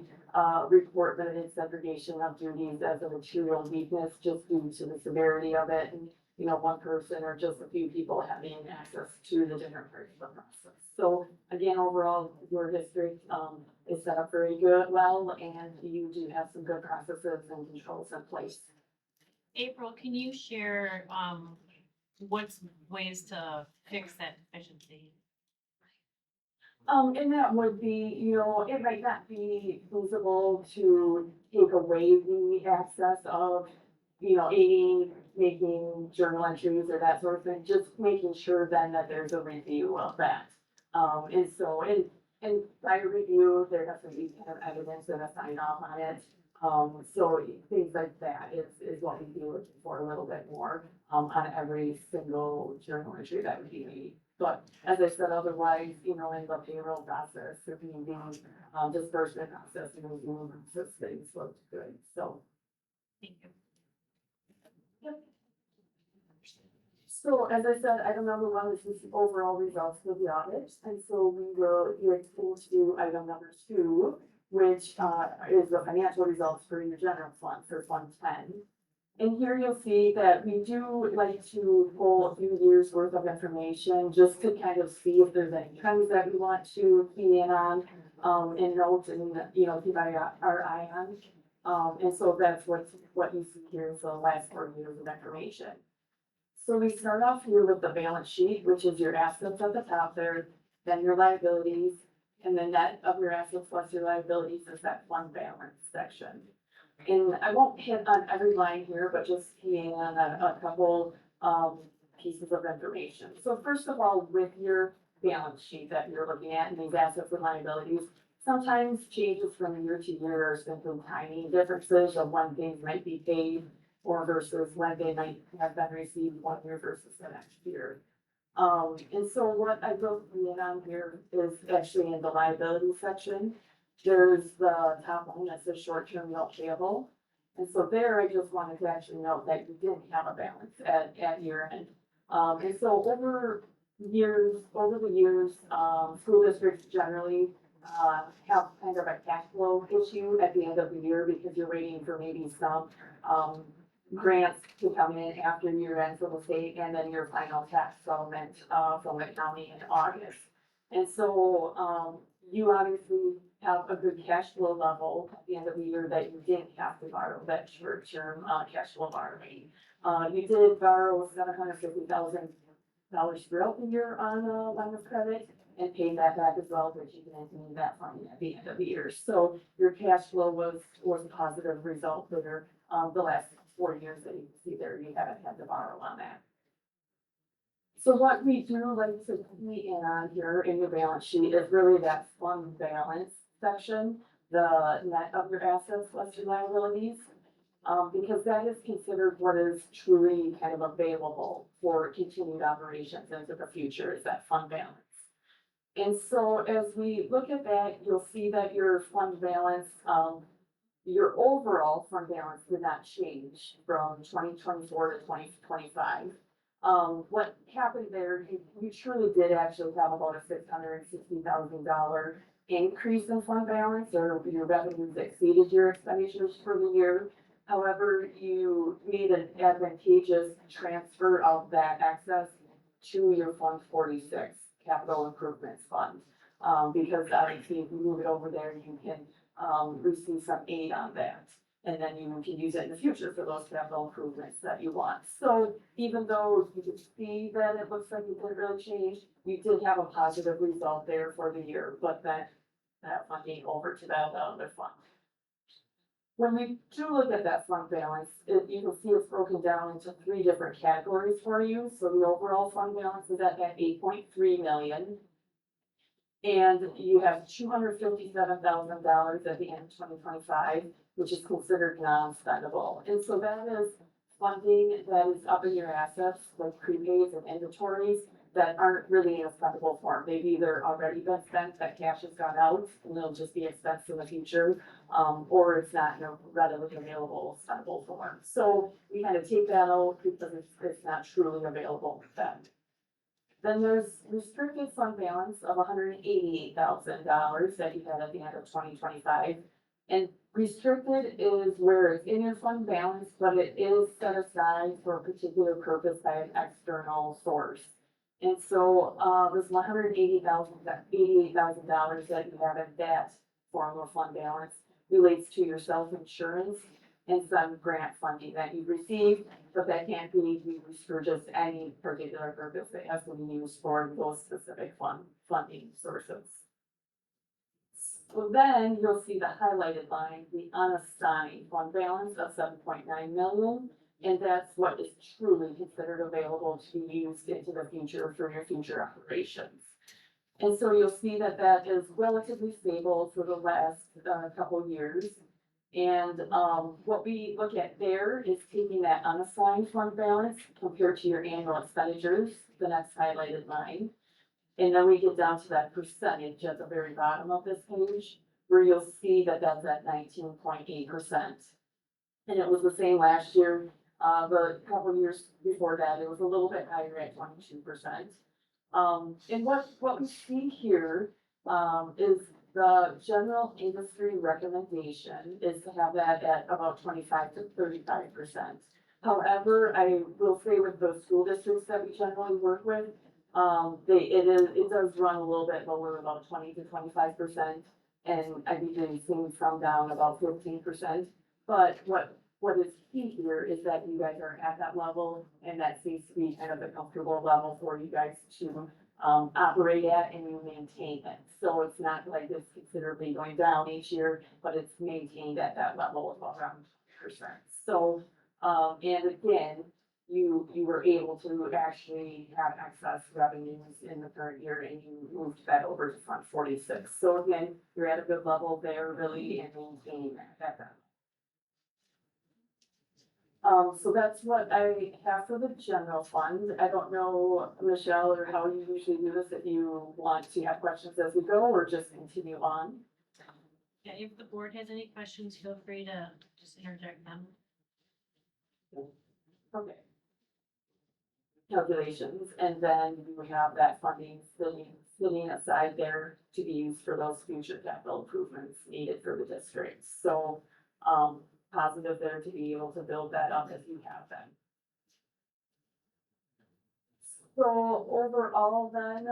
report that it's segregation of duties as a material weakness just due to the severity of it. And, you know, one person or just a few people having access to the different parts of the process. So again, overall, your district, is set up very well, and you do have some good processes and controls in place. April, can you share, what's ways to fix that deficiency? And that would be, you know, it might not be feasible to take away the access of, you know, aiding, making journal entries or that sort of thing, just making sure then that there's a review of that. And so, and by review, there has to be kind of evidence and a sign off on it. So things like that is what we do looking for a little bit more, on every single journal entry that would be made. But as I said, otherwise, you know, in the payroll process, or the disbursement process, and review process, things look good, so. Thank you. Yep. So as I said, item number one is the overall results of the audit, and so we will get into item number two, which is the financial results for your general fund, for Fund 10. And here you'll see that we do like to pull a few years worth of information just to kind of see if there's any trends that we want to key in on, and note and, you know, keep our eye on. And so that's what you see here is the last 4 years of information. So we start off here with the balance sheet, which is your assets at the top there, then your liabilities, and the net of your assets plus your liabilities is that fund balance section. And I won't hit on every line here, but just keying on a couple, pieces of information. So first of all, with your balance sheet that you're looking at and these assets and liabilities, sometimes changes from year to year are simply tiny differences of when things might be paid or versus when they might have been received 1 year versus the next year. And so what I wrote in on here is actually in the liability section. There's the top line that says short-term note payable. And so there, I just wanted to actually note that you didn't have a balance at year end. And so over the years, school districts generally, have kind of a cash flow issue at the end of the year because you're waiting for maybe some, grants to come in after year end from the state and then your final tax settlement, from the county in August. And so, you obviously have a good cash flow level at the end of the year that you didn't have to borrow that short-term, cash flow borrowing. You did borrow $750,000 throughout the year on a line of credit and paid that back as well, but you didn't need that funding at the end of the year. So your cash flow was a positive result for the last 4 years that you can see there, you haven't had to borrow on that. So what we do like to key in on here in your balance sheet is really that fund balance section, the net of your assets less your liabilities, because that is considered what is truly kind of available for continued operations into the future is that fund balance. And so as we look at that, you'll see that your fund balance, your overall fund balance did not change from 2024 to 2025. What happened there, you truly did actually have about a $660,000 increase in fund balance, or your revenues exceeded your expenditures for the year. However, you made an advantageous transfer of that excess to your Fund 46 Capital Improvements Fund. Because obviously if you move it over there, you can receive some aid on that. And then you can use it in the future for those capital improvements that you want. So even though you can see that it looks like it didn't really change, you did have a positive result there for the year, but that funding over to that other fund. When we do look at that fund balance, you can see it's broken down into 3 different categories for you. So the overall fund balance is at that $8.3 million. And you have $257,000 at the end of 2025, which is considered non-spendable. And so that is funding that is up in your assets, like prepaids and inventories, that aren't really in a spendable form. They've either already been spent, that cash has gone out, and they'll just be expensed in the future, or it's not in a readily available spendable form. So we kind of take that out because it's not truly available to spend. Then there's restricted fund balance of $188,000 that you had at the end of 2025. And restricted is where it's in your fund balance, but it is set aside for a particular purpose by an external source. And so, this $188,000 that you have in that form of fund balance relates to your self-insurance and some grant funding that you've received, but that can't be used for just any particular purpose. It has to be used for those specific funding sources. So then you'll see the highlighted line, the unassigned fund balance of 7.9 million. And that's what is truly considered available to be used into the future for your future operations. And so you'll see that that is relatively stable for the last couple years. And what we look at there is taking that unassigned fund balance compared to your annual expenditures, the next highlighted line. And then we get down to that percentage at the very bottom of this page, where you'll see that that's at 19.8%. And it was the same last year. The couple years before that, it was a little bit higher at 22%. And what we see here is the general industry recommendation is to have that at about 25 to 35%. However, I will say with those school districts that we generally work with, it does run a little bit lower, about 20 to 25%, and I've even seen some down about 15%. But what is key here is that you guys are at that level, and that seems to be kind of a comfortable level for you guys to operate at, and you maintain it. So it's not like it's considerably going down each year, but it's maintained at that level of around 20%. So, and again, you were able to actually have excess revenues in the current year, and you moved that over to Fund 46. So again, you're at a good level there, really, and maintaining that. So that's what I have for the general fund. I don't know, Michelle, or how you usually do this, if you want to have questions as we go, or just continue on. Yeah, if the board has any questions, feel free to just interject them. Okay. Calculations, and then we have that funding sitting aside there to be used for those future capital improvements needed for the district. So, positive there to be able to build that up as you have them. So overall then,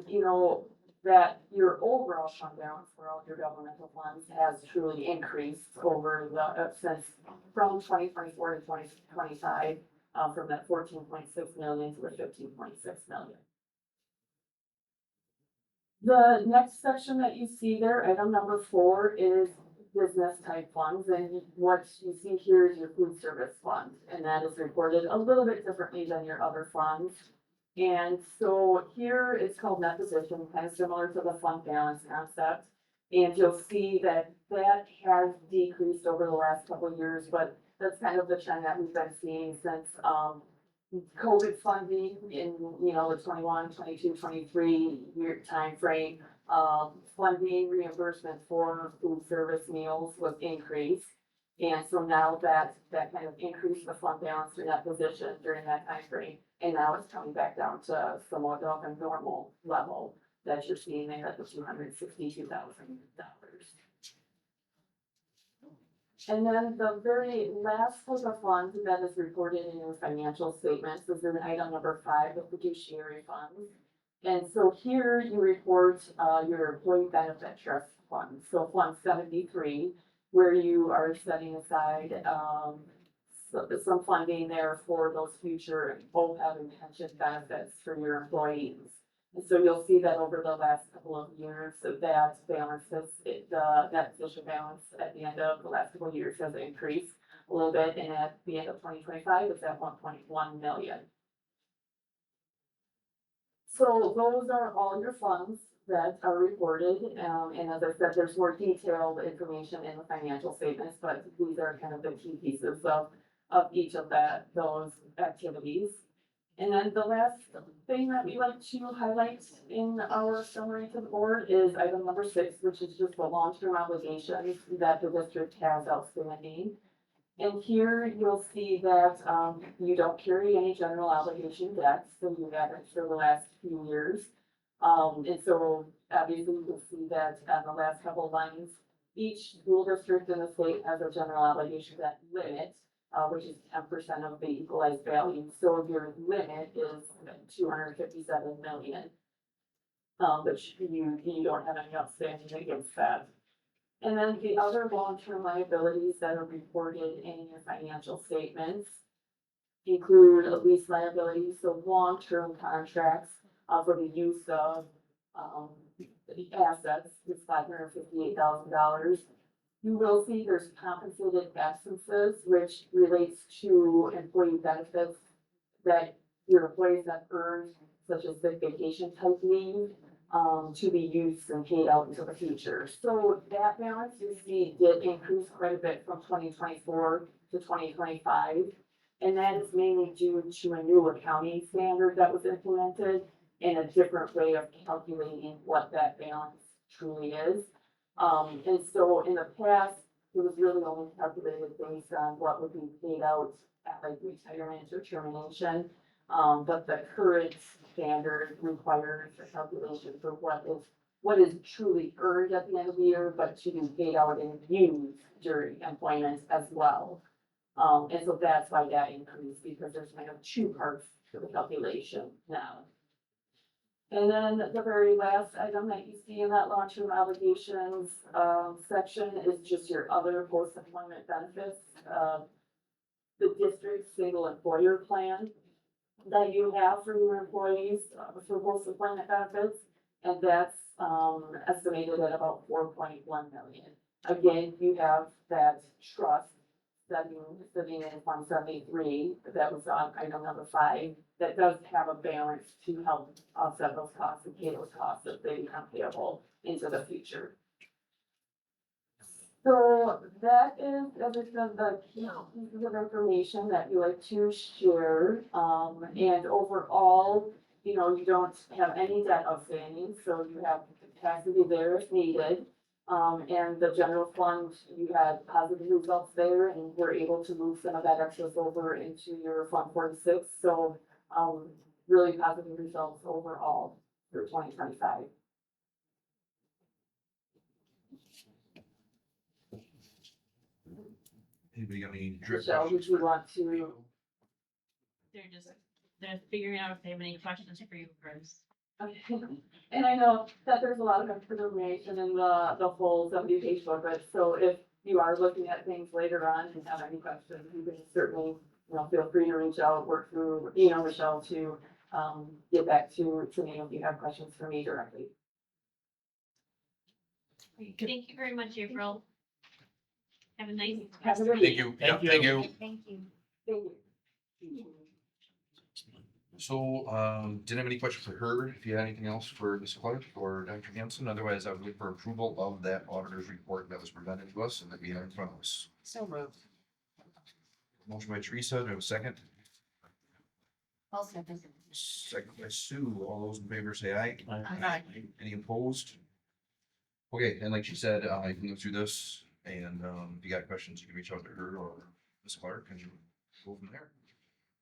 you know, that your overall fund balance for all your governmental funds has truly increased over the, since from 2024 to 2025, from that 14.6 million to the 15.6 million. The next section that you see there, item number 4, is business type funds, and what you see here is your food service fund, and that is reported a little bit differently than your other funds. And so here it's called net position, kind of similar to the fund balance concept. And you'll see that that has decreased over the last couple of years, but that's kind of the trend that we've been seeing since COVID funding in, you know, the 21, 22, 23 year time frame. Funding reimbursement for food service meals was increased. And so now that kind of increased the fund balance in that position during that time frame. And now it's coming back down to somewhat of a normal level that you're seeing there at the $262,000. And then the very last book of funds that is reported in your financial statements is in item number 5, the fiduciary funds. And so here you report your employee benefit trust fund, so Fund 73, where you are setting aside some funding there for those future OPEB and pension benefits for your employees. And so you'll see that over the last couple of years, that balance that position balance at the end of the last couple of years has increased a little bit, and at the end of 2025, it's at 1.1 million. So those are all your funds that are reported, and as I said, there's more detailed information in the financial statements, but these are kind of the key pieces of each of those activities. And then the last thing that we like to highlight in our summary to the board is item number 6, which is just the long-term obligations that the district has outstanding. And here you'll see that you don't carry any general obligation debts, so you haven't for the last few years. And so obviously you can see that on the last couple of lines, Each school district in the state has a general obligation debt limit, which is 10% of the equalized value. So your limit is 257 million. But you don't have any outstanding against that. And then the other long-term liabilities that are reported in your financial statements include lease liabilities, so long-term contracts for the use of the assets is $558,000. You will see there's compensated absences, which relates to employee benefits that your employees have earned, such as sick vacation type leave, to be used and paid out into the future. So that balance you see did increase quite a bit from 2024 to 2025. And that is mainly due to a new accounting standard that was implemented and a different way of calculating what that balance truly is. And so in the past, it was really only calculated based on what would be paid out at like retirement or termination. But the current standard requires a calculation for what is truly earned at the end of the year, but to be paid out and used during employment as well. And so that's why that increased, because there's kind of two parts to the calculation now. And then the very last item that you see in that long-term obligations section is just your other post-employment benefits. The district single employer plan that you have for your employees for post-employment benefits, and that's estimated at about 4.1 million. Again, you have that trust sitting in Fund 73, that was on item number 5, that does have a balance to help offset those costs and pay those costs if they become payable into the future. So that is, as I said, the key pieces of information that we like to share. And overall, you know, you don't have any debt outstanding, so you have capacity there if needed. And the general fund, you had positive results there, and we're able to move some of that excess over into your Fund 46. So, really positive results overall for 2025. Anybody got any direct Michelle, would questions? you want to? They're figuring out if they have any questions for you, Bruce. Okay. And I know that there's a lot of information in the full 70-page booklet, so if you are looking at things later on and have any questions, you can certainly, you know, feel free to reach out, work through, Michelle to get back to me if you have questions for me directly. Thank you very much, April. Have a nice. Have a good Thank you. Yeah, thank you. Thank you. Thank you. So, didn't have any questions for her. If you had anything else for Ms. Clark or Dr. Hanson, otherwise I would look for approval of that auditor's report that was presented to us and that we have in front of us. So moved. Motion by Teresa, do I have a second? I'll second. Second by Sue. All those in favor say aye. Aye. Any opposed? Okay, and like she said, you can go through this, and if you got questions, you can reach out to her or Ms. Clark and go from there.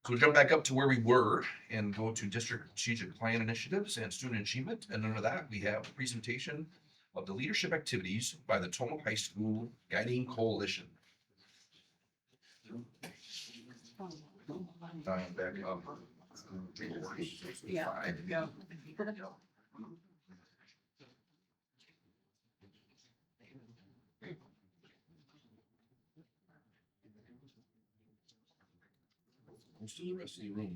So we'll jump back up to where we were and go to district strategic plan initiatives and student achievement. And under that, we have a presentation of the leadership activities by the Tomah High School Guiding Coalition. Back up. Yeah. Yeah. Most of the rest of the room.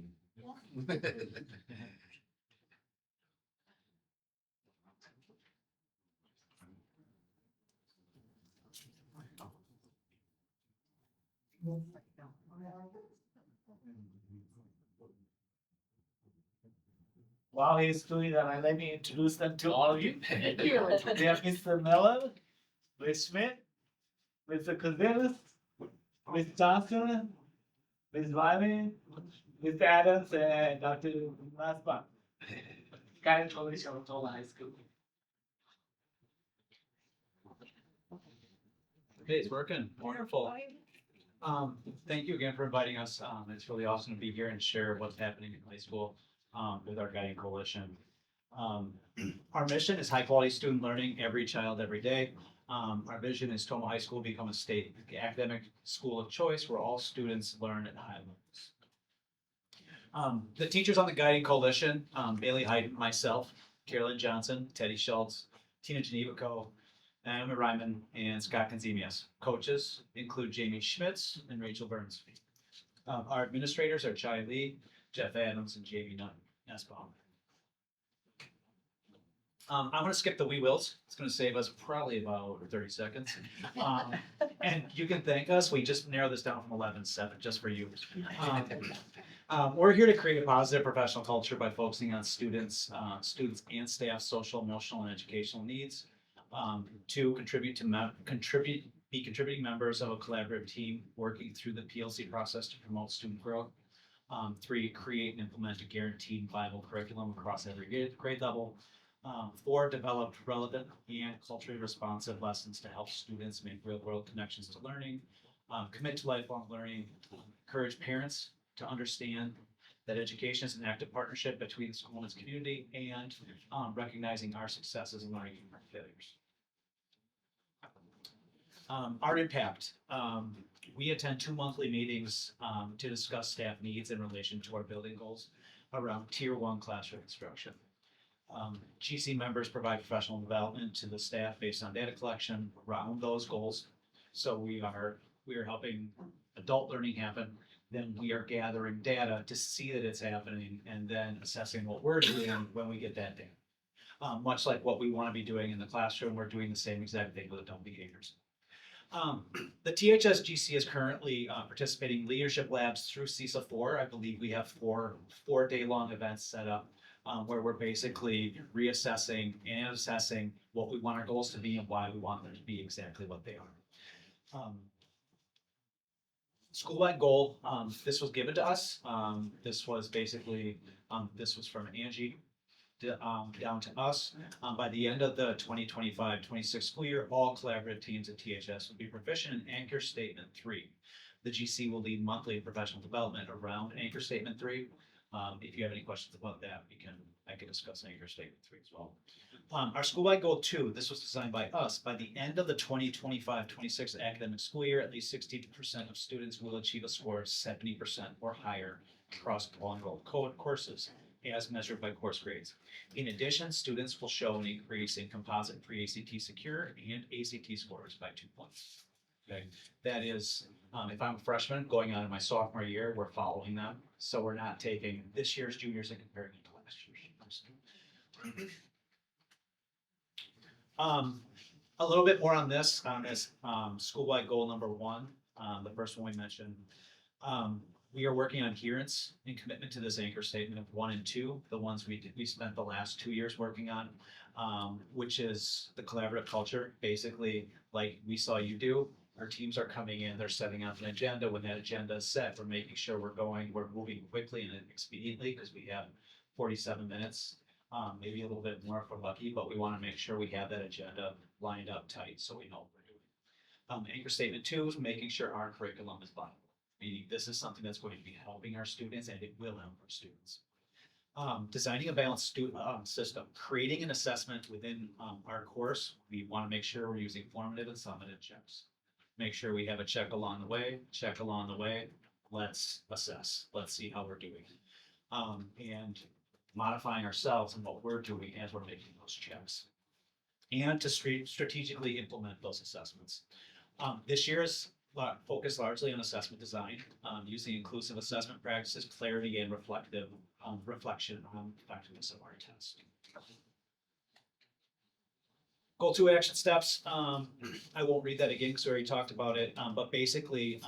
While he's doing that, let me introduce them to all of you. They are Mr. Miller, Ms. Smith, Mr. Casillas, Ms. Johnson, Ms. Wyman, Mr. Adams, and Dr. Maspa. Guiding Coalition of Tomah High School. Okay, it's working. Wonderful. Thank you again for inviting us. It's really awesome to be here and share what's happening in high school with our Guiding Coalition. Our mission is high quality student learning, every child, every day. Our vision is Tomah High School become a state academic school of choice where all students learn at high levels. The teachers on the Guiding Coalition, Bailey Hyden, myself, Carolyn Johnson, Teddy Schultz, Tina Genevico, Emma Ryman, and Scott Kanzemias. Coaches include Jamie Schmitz and Rachel Burns. Our administrators are Chai Lee, Jeff Adams, and Jamie Nussbaum. I'm gonna skip the we wills. It's gonna save us probably about 30 seconds. And you can thank us. We just narrowed this down from 11-7 just for you. We're here to create a positive professional culture by focusing on students and staff social, emotional, and educational needs. To be contributing members of a collaborative team working through the PLC process to promote student growth. 3, create and implement a guaranteed viable curriculum across every grade level. 4, develop relevant and culturally responsive lessons to help students make real-world connections to learning. Commit to lifelong learning. Encourage parents to understand that education is an active partnership between the school and its community, and recognizing our successes and learning from our failures. Our impact. We attend 2 monthly meetings to discuss staff needs in relation to our building goals around Tier 1 classroom instruction. GC members provide professional development to the staff based on data collection around those goals. So we are helping adult learning happen. Then we are gathering data to see that it's happening and then assessing what we're doing when we get that data. Much like what we want to be doing in the classroom, we're doing the same exact thing with adult behaviors. The THSGC is currently participating in leadership labs through CISA 4. I believe we have four day-long events set up where we're basically reassessing and assessing what we want our goals to be and why we want them to be exactly what they are. School-wide goal, this was given to us. This was basically, this was from Angie down to us. By the end of the 2025-26 school year, all collaborative teams at THS will be proficient in Anchor Statement 3. The GC will lead monthly professional development around Anchor Statement 3. If you have any questions about that, I can discuss Anchor Statement 3 as well. Our school-wide goal 2, this was designed by us. By the end of the 2025-26 academic school year, at least 60% of students will achieve a score of 70% or higher across all enrolled courses, as measured by course grades. In addition, students will show an increase in composite pre-ACT secure and ACT scores by 2 points. Okay, that is, if I'm a freshman going on in my sophomore year, we're following them. So we're not taking this year's juniors and comparing it to last year's. A little bit more on this, school-wide goal number 1, the first one we mentioned. We are working on adherence and commitment to this anchor statement of 1 and 2, the ones we spent the last 2 years working on, which is the collaborative culture. Basically, like we saw you do, our teams are coming in, they're setting up an agenda. When that agenda is set, we're making sure we're moving quickly and expediently because we have 47 minutes, maybe a little bit more if we're lucky, but we want to make sure we have that agenda lined up tight so we know what we're doing. Anchor statement 2 is making sure our curriculum is viable. Meaning this is something that's going to be helping our students and it will help our students. Designing a balanced student system, creating an assessment within our course. We want to make sure we're using formative and summative checks. Make sure we have a check along the way, let's assess, let's see how we're doing. And modifying ourselves and what we're doing as we're making those checks. And to strategically implement those assessments. This year is focused largely on assessment design, using inclusive assessment practices, clarity, and reflection on effectiveness of our test. Goal 2 action steps. I won't read that again because we already talked about it, but basically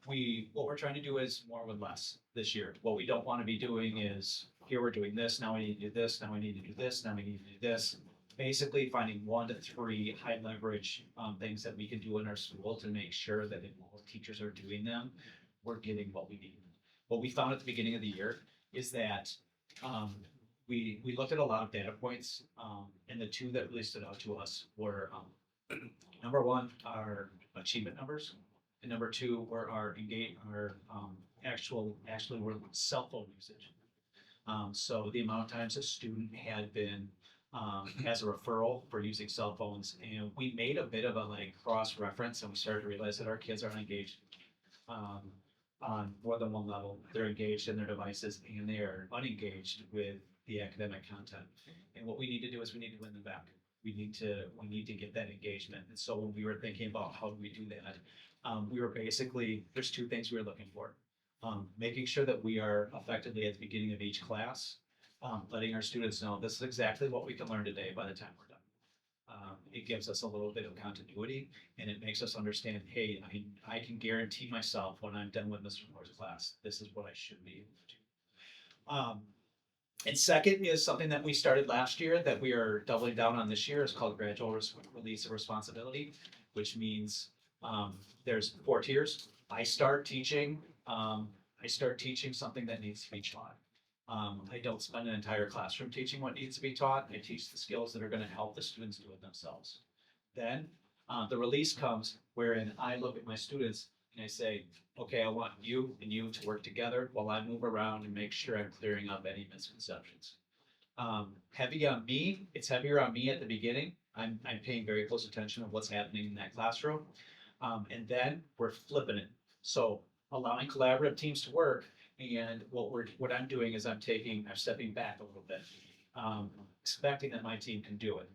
what we're trying to do is more with less this year. What we don't want to be doing is, here we're doing this, now we need to do this, now we need to do this, now we need to do this. Basically finding 1 to 3 high leverage things that we can do in our school to make sure that if all teachers are doing them, we're getting what we need. What we found at the beginning of the year is that we looked at a lot of data points, and the 2 that really stood out to us were number 1, our achievement numbers, and number 2 were our actually were cell phone usage. So the amount of times a student had been as a referral for using cell phones. And we made a bit of a like cross-reference and we started to realize that our kids aren't engaged on more than one level. They're engaged in their devices and they are unengaged with the academic content. And what we need to do is we need to win them back. We need to get that engagement. And so when we were thinking about how do we do that, we were basically, there's two things we were looking for. Making sure that we are effectively at the beginning of each class, letting our students know this is exactly what we can learn today by the time we're done. It gives us a little bit of continuity and it makes us understand, hey, I can guarantee myself when I'm done with Mr. Moore's class, this is what I should be able to do. And second is something that we started last year that we are doubling down on this year. It's called gradual release of responsibility, which means there's 4 tiers. I start teaching something that needs to be taught. I don't spend an entire classroom teaching what needs to be taught. I teach the skills that are going to help the students do it themselves. Then the release comes wherein I look at my students and I say, okay, I want you and you to work together while I move around and make sure I'm clearing up any misconceptions. Heavy on me, it's heavier on me at the beginning. I'm paying very close attention of what's happening in that classroom. And then we're flipping it. So allowing collaborative teams to work. And what I'm doing is I'm stepping back a little bit, expecting that my team can do it.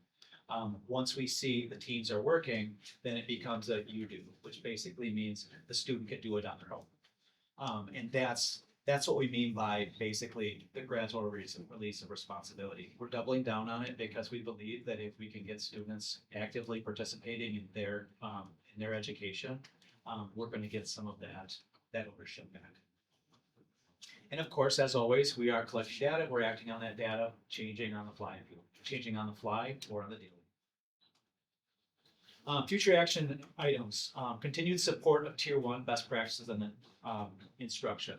Once we see the teams are working, then it becomes a you do, which basically means the student can do it on their own. And that's what we mean by basically the gradual release of responsibility. We're doubling down on it because we believe that if we can get students actively participating in their education, we're going to get some of that ownership back. And of course, as always, we are collecting data, we're acting on that data, changing on the fly or on the daily. Future action items, continued support of tier 1 best practices and instruction.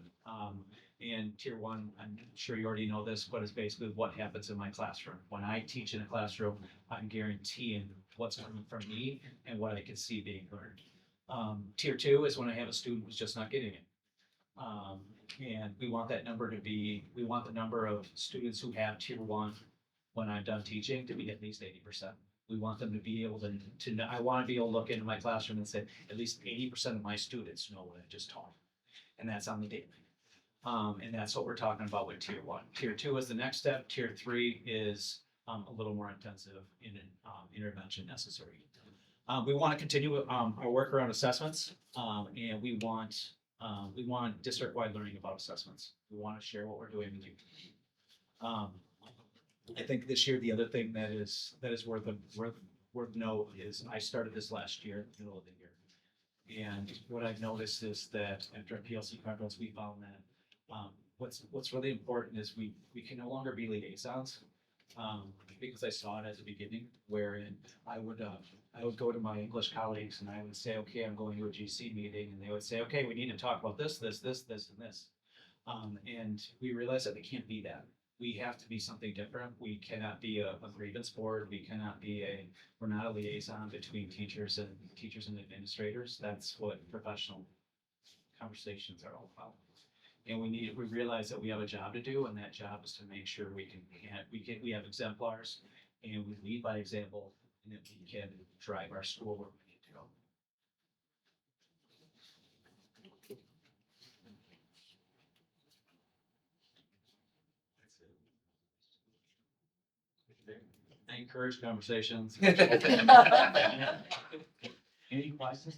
And tier 1, I'm sure you already know this, but it's basically what happens in my classroom. When I teach in a classroom, I'm guaranteeing what's coming from me and what I can see being learned. Tier 2 is when I have a student who's just not getting it. And we want that number we want the number of students who have tier 1 when I'm done teaching to be at least 80%. We want them to be able to know, I want to be able to look into my classroom and say, at least 80% of my students know what I just taught. And that's on the daily. And that's what we're talking about with tier 1. Tier 2 is the next step. Tier 3 is a little more intensive in intervention necessary. We want to continue our work around assessments, and we want district-wide learning about assessments. We want to share what we're doing with you. I think this year the other thing that is worth note is I started this last year, in the middle of the year, and what I've noticed is that after a PLC conference, we found that what's really important is we can no longer be liaisons. Because I saw it at the beginning, wherein I would go to my English colleagues and I would say, okay, I'm going to a GC meeting, and they would say, okay, we need to talk about this, and this. And we realized that we can't be that. We have to be something different. We cannot be a grievance board. We're not a liaison between teachers and administrators. That's what professional conversations are all about. And we realize that we have a job to do, and that job is to make sure we have exemplars, and we lead by example, and that we can drive our school where we need to go. I encourage conversations. Any questions?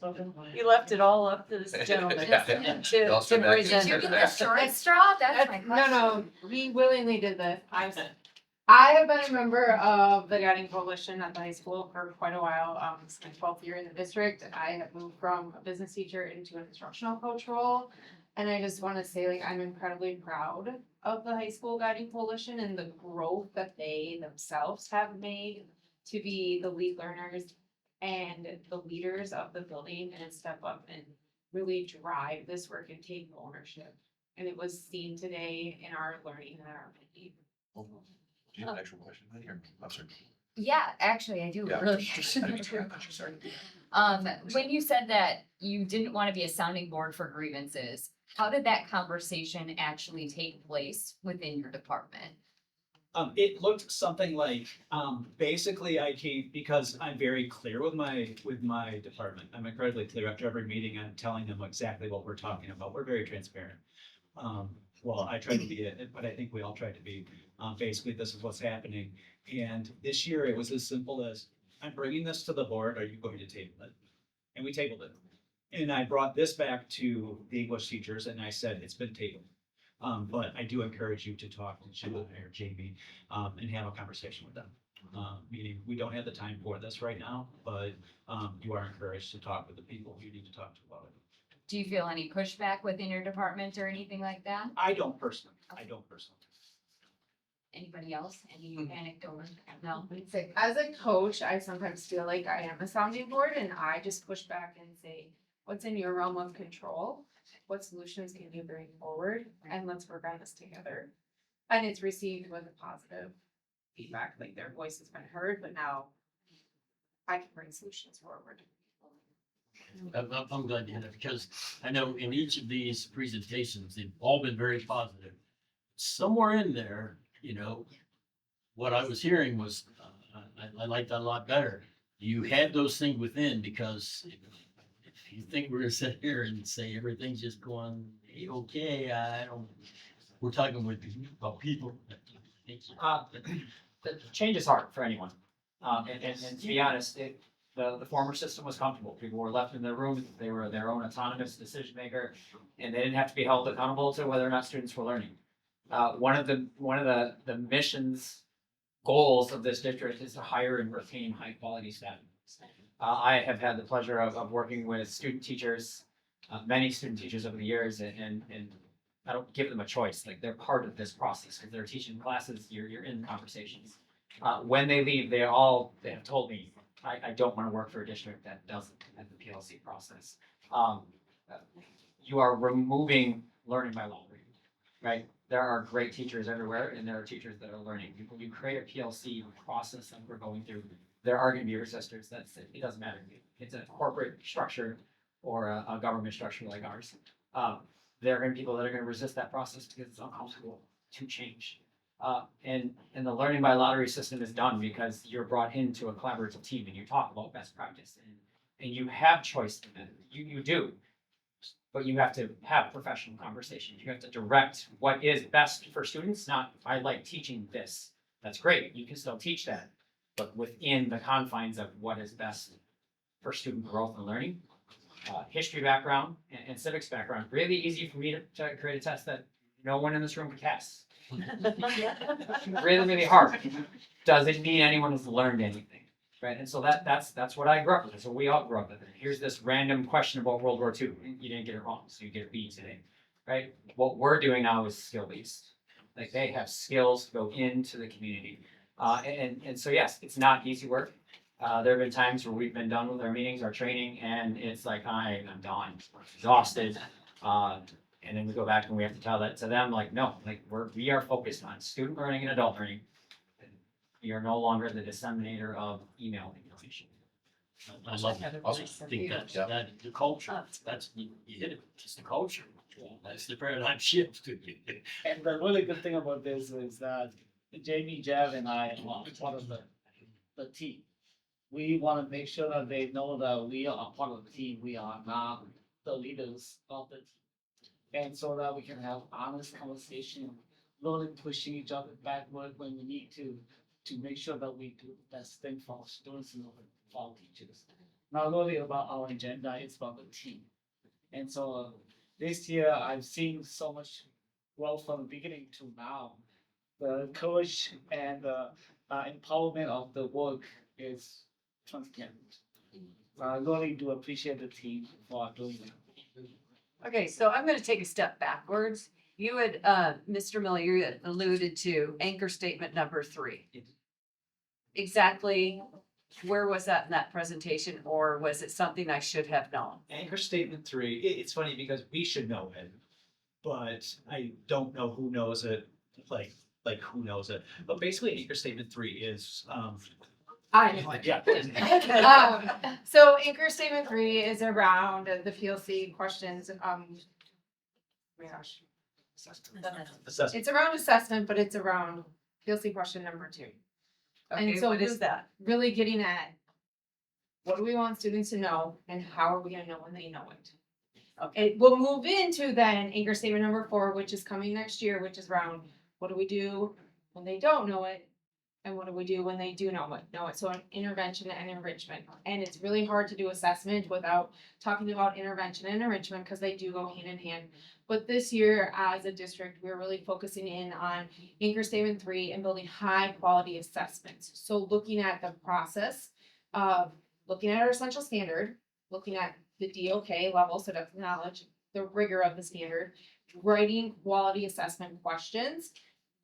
You left it all up to this gentleman to present. Did you get the short straw? That's my question. No, he willingly did this. I have been a member of the Guiding Coalition at the high school for quite a while. It's my 12th year in the district. I have moved from a business teacher into an instructional coach role. And I just want to say, like, I'm incredibly proud of the high school Guiding Coalition and the growth that they themselves have made to be the lead learners and the leaders of the building and step up and really drive this work and take ownership. And it was seen today in our learning and our meeting. Do you have an actual question? I'm sorry. Yeah, actually, I do. Yeah. Really. Sorry. When you said that you didn't want to be a sounding board for grievances, how did that conversation actually take place within your department? It looked something like, basically I keep, because I'm very clear with my department. I'm incredibly clear after every meeting. I'm telling them exactly what we're talking about. We're very transparent. Well, I try to be it, but I think we all try to be. Basically, this is what's happening. And this year it was as simple as, I'm bringing this to the board. Are you going to table it? And we tabled it. And I brought this back to the English teachers and I said, it's been tabled. But I do encourage you to talk to Jim or Jamie, and have a conversation with them. Meaning, we don't have the time for this right now, but, you are encouraged to talk with the people you need to talk to about it. Do you feel any pushback within your department or anything like that? I don't personally. Anybody else? Any anecdotes? No? As a coach, I sometimes feel like I am a sounding board and I just push back and say, what's in your realm of control? What solutions can you bring forward? And let's work on this together. And it's received with a positive feedback, like their voice has been heard, but now I can bring solutions forward. I'm glad to hear that, because I know in each of these presentations, they've all been very positive. Somewhere in there, what I was hearing was, I liked that a lot better. You had those things within, because if you think we're gonna sit here and say everything's just going okay, we're talking about people. The change is hard for anyone. And to be honest, the former system was comfortable. People were left in their rooms, they were their own autonomous decision maker, and they didn't have to be held accountable to whether or not students were learning. One of the missions goals of this district is to hire and retain high quality staff. I have had the pleasure of working with student teachers, many student teachers over the years, and I don't give them a choice. Like, they're part of this process. If they're teaching classes, you're in conversations. When they leave, they have told me, I don't want to work for a district that doesn't have the PLC process. You are removing learning by lottery, right? There are great teachers everywhere, and there are teachers that are learning. When you create a PLC process that we're going through, there are going to be resistors. It doesn't matter. It's a corporate structure or a government structure like ours. There are going to be people that are going to resist that process because it's uncomfortable to change. And the learning by lottery system is done because you're brought into a collaborative team and you talk about best practice and you have choice in that. You do, but you have to have professional conversations. You have to direct what is best for students, not I like teaching this. That's great. You can still teach that, but within the confines of what is best for student growth and learning. History background and civics background. Really easy for me to create a test that no one in this room could pass. Really, really hard. Does it mean anyone has learned anything? Right? And so that's what I grew up with. So we all grew up with it. Here's this random question about World War II. You didn't get it wrong, so you get a B today. Right? What we're doing now is skill based. Like, they have skills to go into the community. And so yes, it's not easy work. There have been times where we've been done with our meetings, our training, and it's like, I'm done, exhausted. And then we go back and we have to tell that to them, like, no, like we are focused on student learning and adult learning. We are no longer the disseminator of email information. I love it. I think that the culture, you hit it, just the culture. That's the paradigm shift. And the really good thing about this is that Jamie, Jeff, and I are part of the team. We want to make sure that they know that we are part of the team. We are not the leaders of the team. And so that we can have honest conversation, really pushing each other backward when we need to make sure that we do the best thing for our students and for our teachers. Not only about our agenda, it's about the team. And so this year, I've seen so much growth from the beginning to now. The courage and the empowerment of the work is transparent. I really do appreciate the team for doing that. Okay, so I'm gonna take a step backwards. You had, Mr. Miller, you had alluded to anchor statement number 3. Exactly, where was that in that presentation, or was it something I should have known? Anchor statement 3, it's funny because we should know it, but I don't know who knows it, like who knows it. But basically, anchor statement 3 is, Yeah. So anchor statement 3 is around the PLC questions. Oh my gosh. Assessment. It's around assessment, but it's around You'll see question number 2. Okay, so what is this- that? Really getting at what do we want students to know and how are we gonna know when they know it? It will move into then anchor statement number 4, which is coming next year, which is around what do we do when they don't know it? And what do we do when they do know it? So intervention and enrichment. And it's really hard to do assessment without talking about intervention and enrichment because they do go hand in hand. But this year, as a district, we're really focusing in on anchor statement 3 and building high quality assessments. So looking at the process of looking at our essential standard, looking at the DOK level, so that's knowledge, the rigor of the standard, writing quality assessment questions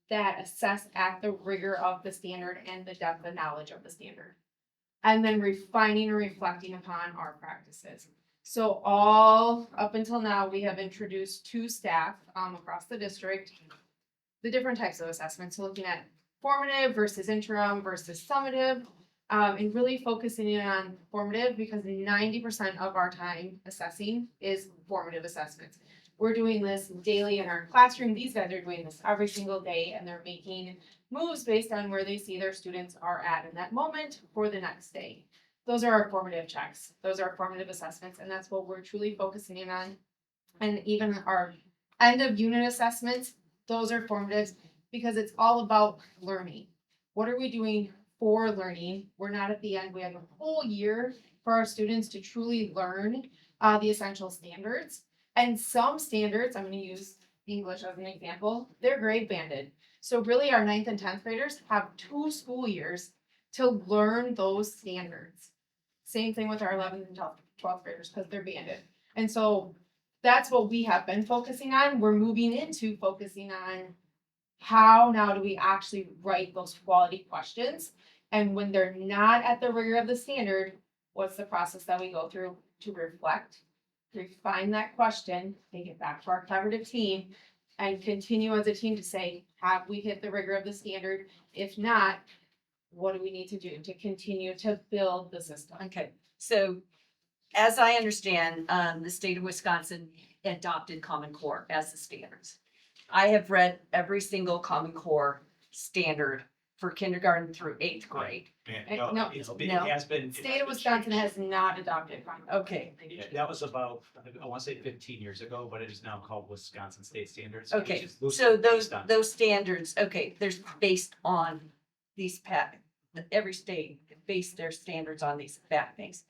that assess at the rigor of the standard and the depth of knowledge of the standard. And then refining and reflecting upon our practices. So all up until now, we have introduced to staff across the district, the different types of assessments, so looking at formative versus interim versus summative, and really focusing in on formative because 90% of our time assessing is formative assessments. We're doing this daily in our classroom. These guys are doing this every single day and they're making moves based on where they see their students are at in that moment for the next day. Those are our formative checks. Those are our formative assessments, and that's what we're truly focusing in on. And even our end of unit assessments, those are formatives because it's all about learning. What are we doing for learning? We're not at the end. We have a whole year for our students to truly learn the essential standards. And some standards, I'm going to use English as an example, they're grade banded. So really our 9th and 10th graders have 2 school years to learn those standards. Same thing with our 11th and 12th graders because they're banded. And so that's what we have been focusing on. We're moving into focusing on how now do we actually write those quality questions. And when they're not at the rigor of the standard, what's the process that we go through to reflect, refine that question, take it back to our collaborative team, and continue as a team to say, have we hit the rigor of the standard? If not, what do we need to do to continue to build the system? Okay, so as I understand, the state of Wisconsin adopted Common Core as the standards. I have read every single Common Core standard for kindergarten through 8th grade. No, It has been. State of Wisconsin has not adopted Common Core. Okay, Yeah, that was about, I want to say 15 years ago, but it is now called Wisconsin State Standards. okay, which is loosely so based on- those standards, okay, there's based on these every state based their standards on these things.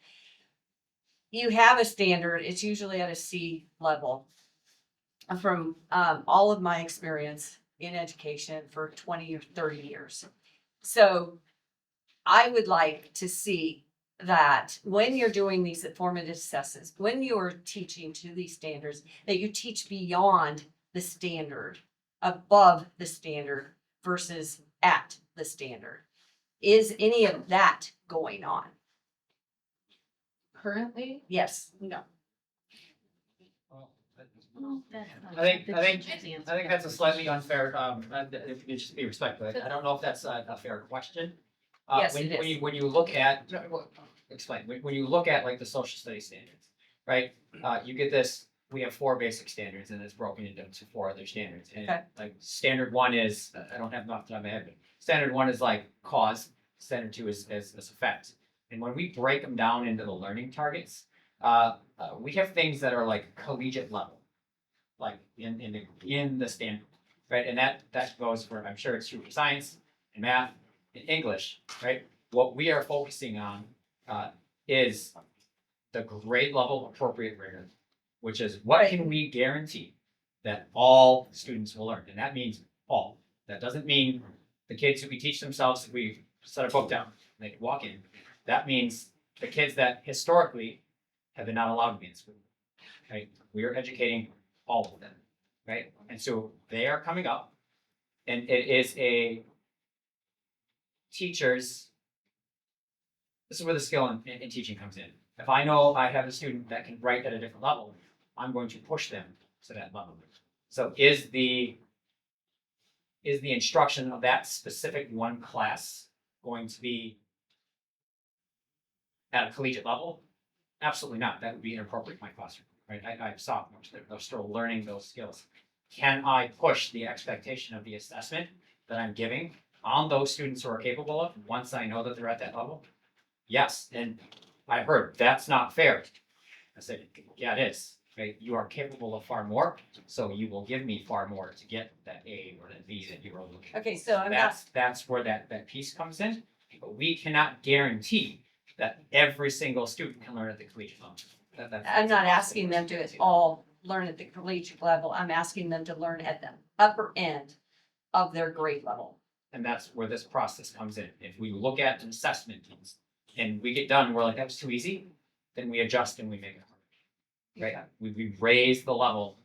You have a standard, it's usually at a C level. From all of my experience in education for 20 or 30 years. So I would like to see that when you're doing these formative assessments, when you're teaching to these standards, that you teach beyond the standard, above the standard versus at the standard. Is any of that going on? Currently? Yes. No. I think that's a slightly unfair, if you just be respectful, I don't know if that's a fair question. Yes, When it is. when you look at, explain, when you look at like the social studies standards, right? You get this, we have 4 basic standards and it's broken into 4 other standards. And Okay. like standard 1 is, I don't have enough time to head, but standard 1 is like cause, standard 2 is effect. And when we break them down into the learning targets, we have things that are like collegiate level. Like in the standard, right? And that goes for, I'm sure it's true for science and math and English, right? What we are focusing on is the grade level appropriate rigor, which is what can we guarantee that all students will learn? And that means all. That doesn't mean the kids who we teach themselves, if we set a book down, they can walk in. That means the kids that historically have been not allowed to be in school, right? We are educating all of them, right? And so they are coming up, and it is a teacher's, this is where the skill in teaching comes in. If I know I have a student that can write at a different level, I'm going to push them to that level. So is the instruction of that specific one class going to be at a collegiate level? Absolutely not. That would be inappropriate in my classroom. Right, I have sophomores, they're still learning those skills. Can I push the expectation of the assessment that I'm giving on those students who are capable of, once I know that they're at that level? Yes, and I heard, that's not fair. I said, yeah, it is, right? You are capable of far more, so you will give me far more to get that A or that B that you are looking for. Okay, so I'm not, That's where that piece comes in, but we cannot guarantee that every single student can learn at the collegiate level. I'm not asking them to all learn at the collegiate level. I'm asking them to learn at the upper end of their grade level. And that's where this process comes in. If we look at an assessment and we get done, we're like, that was too easy, then we adjust and we make it harder. Right? We raise the level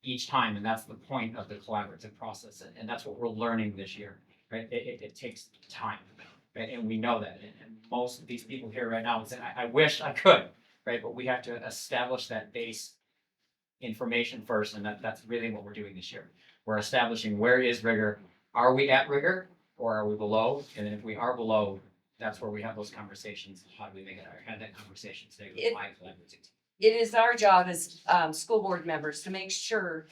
each time, and that's the point of the collaborative process. And that's what we're learning this year, right? It takes time, right? And we know that. And most of these people here right now would say, I wish I could, right? But we have to establish that base information first, and that's really what we're doing this year. We're establishing where is rigor. Are we at rigor or are we below? And then if we are below, that's where we have those conversations. How do we make it? I had that conversation today with my collaborative team. It is our job as school board members to make sure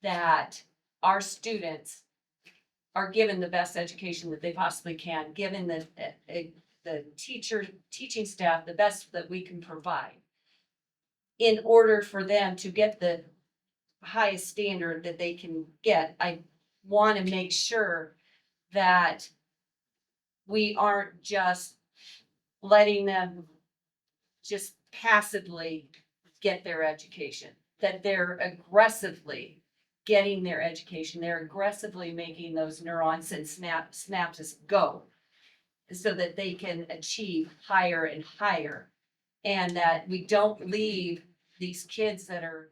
that our students are given the best education that they possibly can, given the teaching staff the best that we can provide in order for them to get the highest standard that they can get. I want to make sure that we aren't just letting them just passively get their education, that they're aggressively getting their education. They're aggressively making those neurons and synapses go so that they can achieve higher and higher. And that we don't leave these kids that are,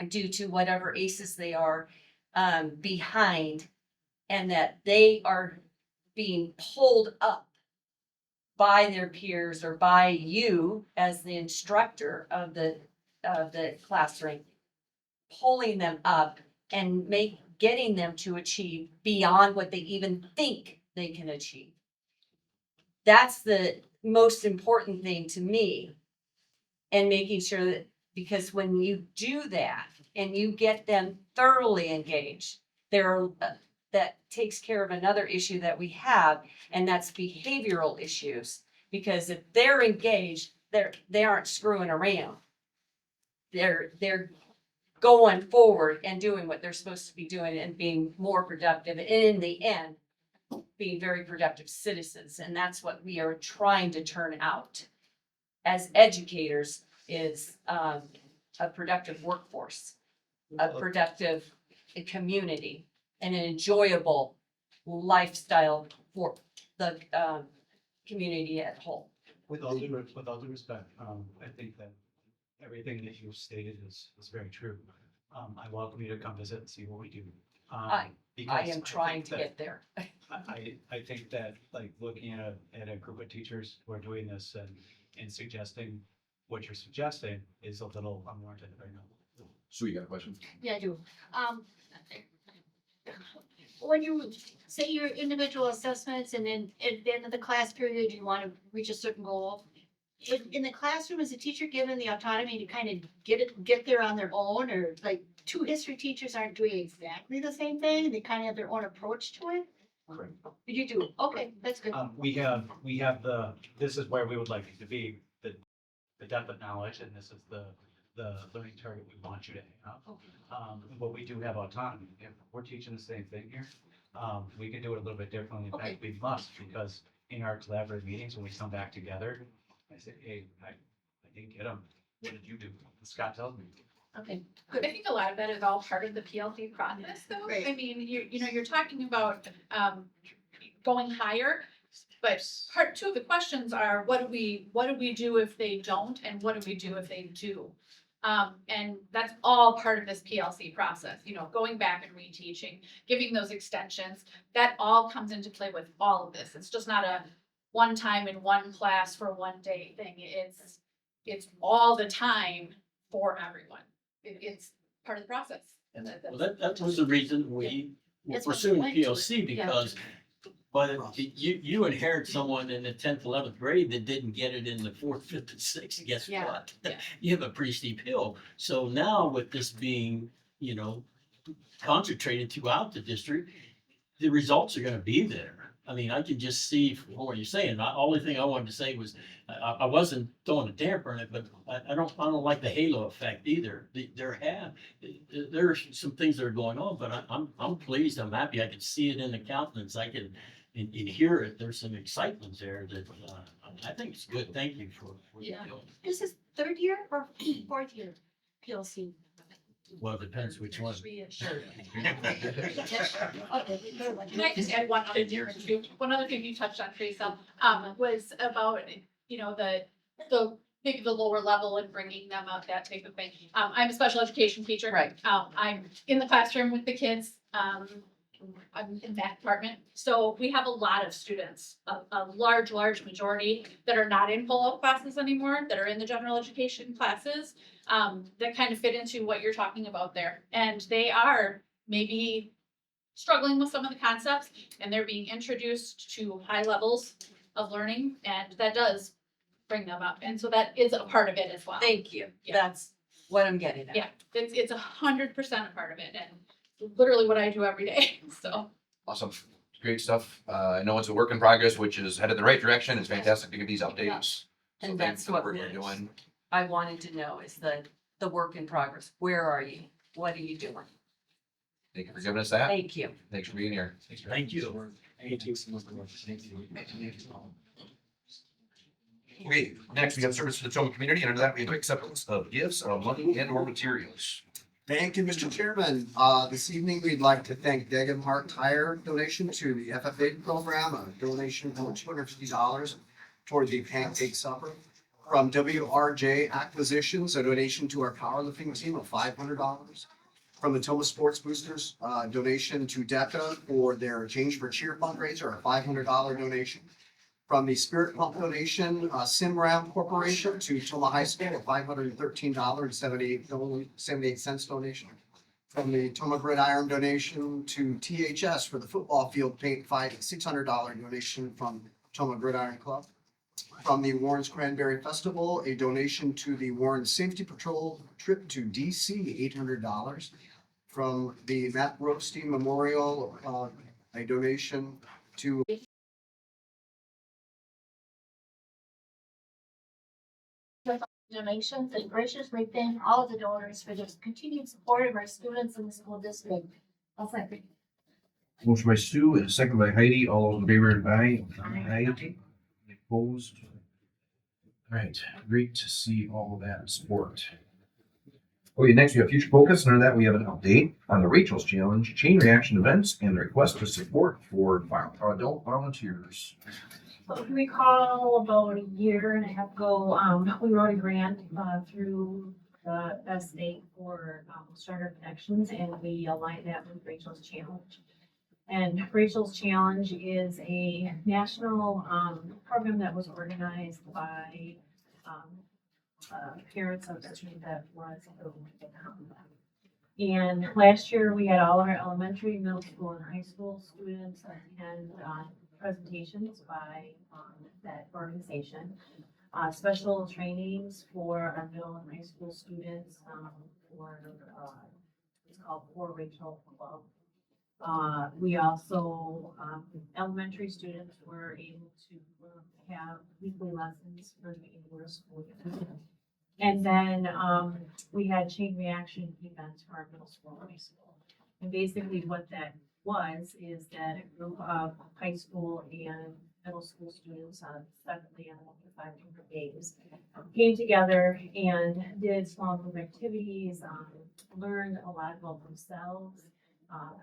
due to whatever ACEs they are, behind, and that they are being pulled up by their peers or by you as the instructor of the classroom, pulling them up and getting them to achieve beyond what they even think they can achieve. That's the most important thing to me. And making sure that, because when you do that and you get them thoroughly engaged, that takes care of another issue that we have, and that's behavioral issues. Because if they're engaged, they aren't screwing around. They're going forward and doing what they're supposed to be doing and being more productive, and in the end, being very productive citizens. And that's what we are trying to turn out as educators, is a productive workforce, a productive community, and an enjoyable lifestyle for the community at whole. With all due respect, I think that everything that you've stated is very true. I welcome you to come visit and see what we do. I am trying to get there. I think that, like, looking at a group of teachers who are doing this and suggesting what you're suggesting is a little unwarranted right now. Sue, you got a question? Yeah, I do. When you say your individual assessments and then at the end of the class period, you want to reach a certain goal. In the classroom, is the teacher given the autonomy to kind of get there on their own, or like two history teachers aren't doing exactly the same thing? They kind of have their own approach to it? Correct. You do? Okay, that's good. We have this is where we would like it to be, the depth of knowledge, and this is the learning target we want you to have. But we do have autonomy. If we're teaching the same thing here, we can do it a little bit differently. In fact, we must, because in our collaborative meetings, when we come back together, I say, hey, I didn't get them. What did you do? Scott tells me. Okay. I think a lot of that is all part of the PLC process, though. Right. I mean, you're talking about going higher, but part two of the questions are, what do we do if they don't, and what do we do if they do? And that's all part of this PLC process, going back and reteaching, giving those extensions, that all comes into play with all of this. It's just not a one time in one class for one day thing. It's all the time for everyone. It's part of the process. And Well, that was the reason we were That's what pursuing we went to it. PLC, Yeah. because but you inherit someone in the 10th, 11th grade that didn't get it in the 4th, 5th, and 6th. Guess Yeah, what? yeah. You have a pretty steep hill. So now with this being, concentrated throughout the district, the results are gonna be there. I mean, I can just see from what you're saying. The only thing I wanted to say was, I wasn't throwing a damper on it, but I don't like the halo effect either. There are some things that are going on, but I'm pleased, I'm happy. I can see it in the countenance. I can, and hear it. There's some excitement there that, I think it's good. Thank you for what you're doing. This is third year or fourth year PLC? Well, it depends which one. Can I just add one other thing, too? One other thing you touched on, Teresa, was about, you know, maybe the lower level and bringing them up, that type of thing. I'm a special education teacher. Right. I'm in the classroom with the kids. I'm in that department. So we have a lot of students, a large majority that are not in pull-out classes anymore, that are in the general education classes, that kind of fit into what you're talking about there. And they are maybe struggling with some of the concepts, and they're being introduced to high levels of learning, and that does bring them up. And so that is a part of it as well. Thank you. Yeah. That's what I'm getting at. Yeah, it's 100% a part of it, and literally what I do every day, so. Awesome. Great stuff. I know it's a work in progress, which is headed the right direction. It's fantastic to get these updates. So And thanks that's for the what work you're doing. I wanted to know is the work in progress. Where are you? What are you doing? Thank you for giving us that. Thank you. Thanks for being here. Thank you. Okay, next we have service to the Tomah community, and under that we have acceptance of gifts of money and or materials. Thank you, Mr. Chairman. This evening, we'd like to thank Dagan Hart Tire donation to the FFA program, a donation of $250 toward the pancake supper. From WRJ Acquisitions, a donation to our powerlifting team of $500. From the Tomah Sports Boosters, donation to DECA for their Change for Cheer fundraiser, a $500 donation. From the Spirit Pump donation, Simram Corporation to Tomah High School, a $513.78 donation. From the Tomah Gridiron donation to THS for the football field paint fight, a $600 donation from Tomah Gridiron Club. From the Warren's Cranberry Festival, a donation to the Warren Safety Patrol trip to DC, $800. From the Matt Rothstein Memorial, a donation to Donations and graciously thank all of the donors for their continued support of our students in the school district. I'll second. Motion by Sue and a second by Heidi. All those in favor, aye. Aye. Opposed? All right, great to see all of that support. Okay, next we have future focus, and under that we have an update on the Rachel's Challenge, chain reaction events, and the request for support for adult volunteers. So if you recall, about a year and a half ago, we wrote a grant through the state for Starter Connections, and we aligned that with Rachel's Challenge. And Rachel's Challenge is a national program that was organized by parents of the student that was and last year we had all of our elementary, middle school, and high school students attend presentations by that organization. Special trainings for our middle and high school students for it's called For Rachel Club. We also, elementary students were able to have weekly lessons for the English school year. And then we had chain reaction events for our middle school and high school. And basically what that is that a group of high school and middle school students separately on 5 different days came together and did small group activities, learned a lot about themselves,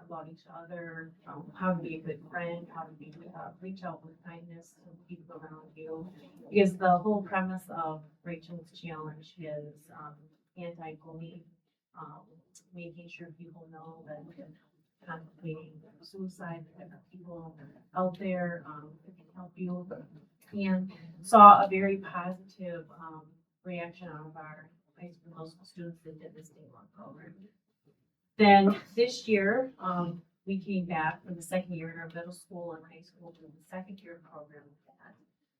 about each other, how to be a good friend, how to be reach out with kindness to people around you. Because the whole premise of Rachel's Challenge is anti-bullying, making sure people know that contemplating suicide, that there are people out there that can help you, and saw a very positive reaction out of our high school, middle school students that did this day-long program. Then this year, we came back for the second year in our middle school and high school doing the second year program with that.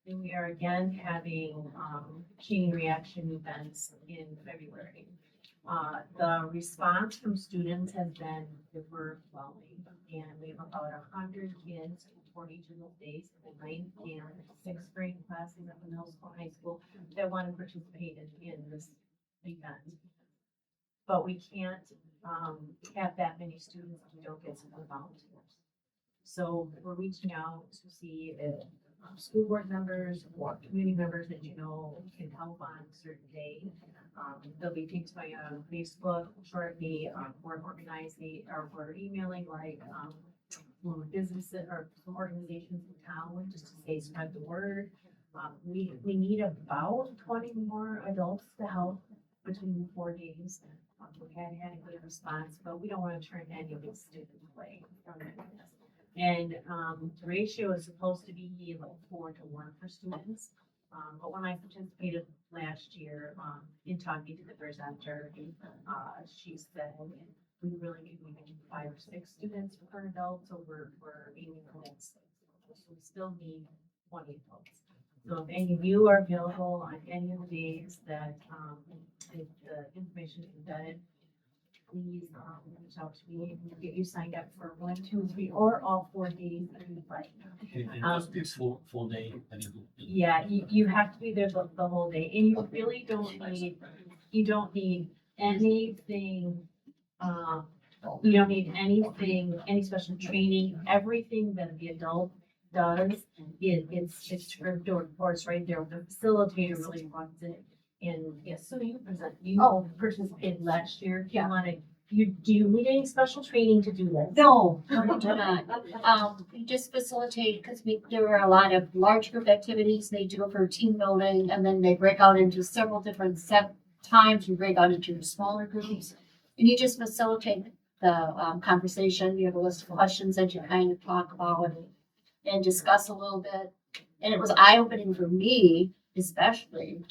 And we are again having chain reaction events in February. The response from students has been overwhelming, and we have about 100 kids for each of those days, the ninth and sixth grade classes at the middle school, high school, that want to participate in this event. But we can't, have that many students if we don't get some volunteers. So we're reaching out to see if school board members or community members that you know can help on a certain day. There'll be things by Facebook shortly, we're organizing, or we're emailing like, businesses or some organizations in town just to say spread the word. We need about 20 more adults to help between the 4 days. We had a good response, but we don't want to turn any of these students away from it. And the ratio is supposed to be like 4-1 for students. But when I participated last year in talking to the presenter, she said we really need maybe 5 or 6 students per adult, so we're aiming for that 6. So we still need 20 adults. So if any of you are available on any of the days that if the information is embedded, please reach out to me and we'll get you signed up for 1, 2, 3, or all 4 days that you like. It must be a full day. Yeah, you have to be there the whole day, and you really don't need, anything, you don't need anything, any special training. Everything that the adult does, it's scripted or course right there. The facilitator really runs it. And yes, so you present, you participated last year. If you wanted, do you need any special training to do this? No, we do not. We just facilitate, because there are a lot of large group activities they do for team building, and then they break out into several different times, you break out into smaller groups. And you just facilitate the conversation, you have a list of questions that you kind of talk about and discuss a little bit. And it was eye-opening for me, especially,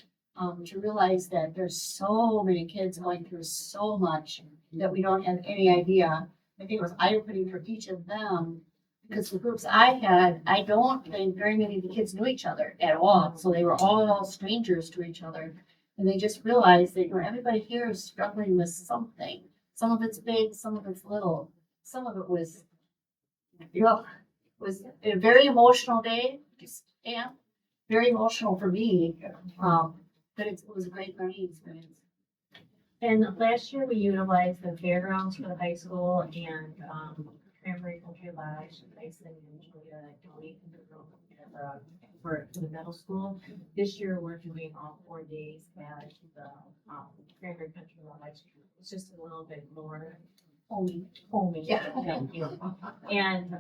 to realize that there's so many kids going through so much that we don't have any idea. I think it was eye-opening for each of them, because the groups I had, I don't think very many of the kids knew each other at all. So they were all strangers to each other. And they just realized that, everybody here is struggling with something. Some of it's big, some of it's little. Some of it was, was a very emotional day, and very emotional for me. But it was a great learning experience. And last year we utilized the fairgrounds for the high school and Cranberry Country Lodge, Tyson and Julia donated for the middle school. This year we're doing all 4 days at the Cranberry Country Lodge. It's just a little bit more homey. Yeah. And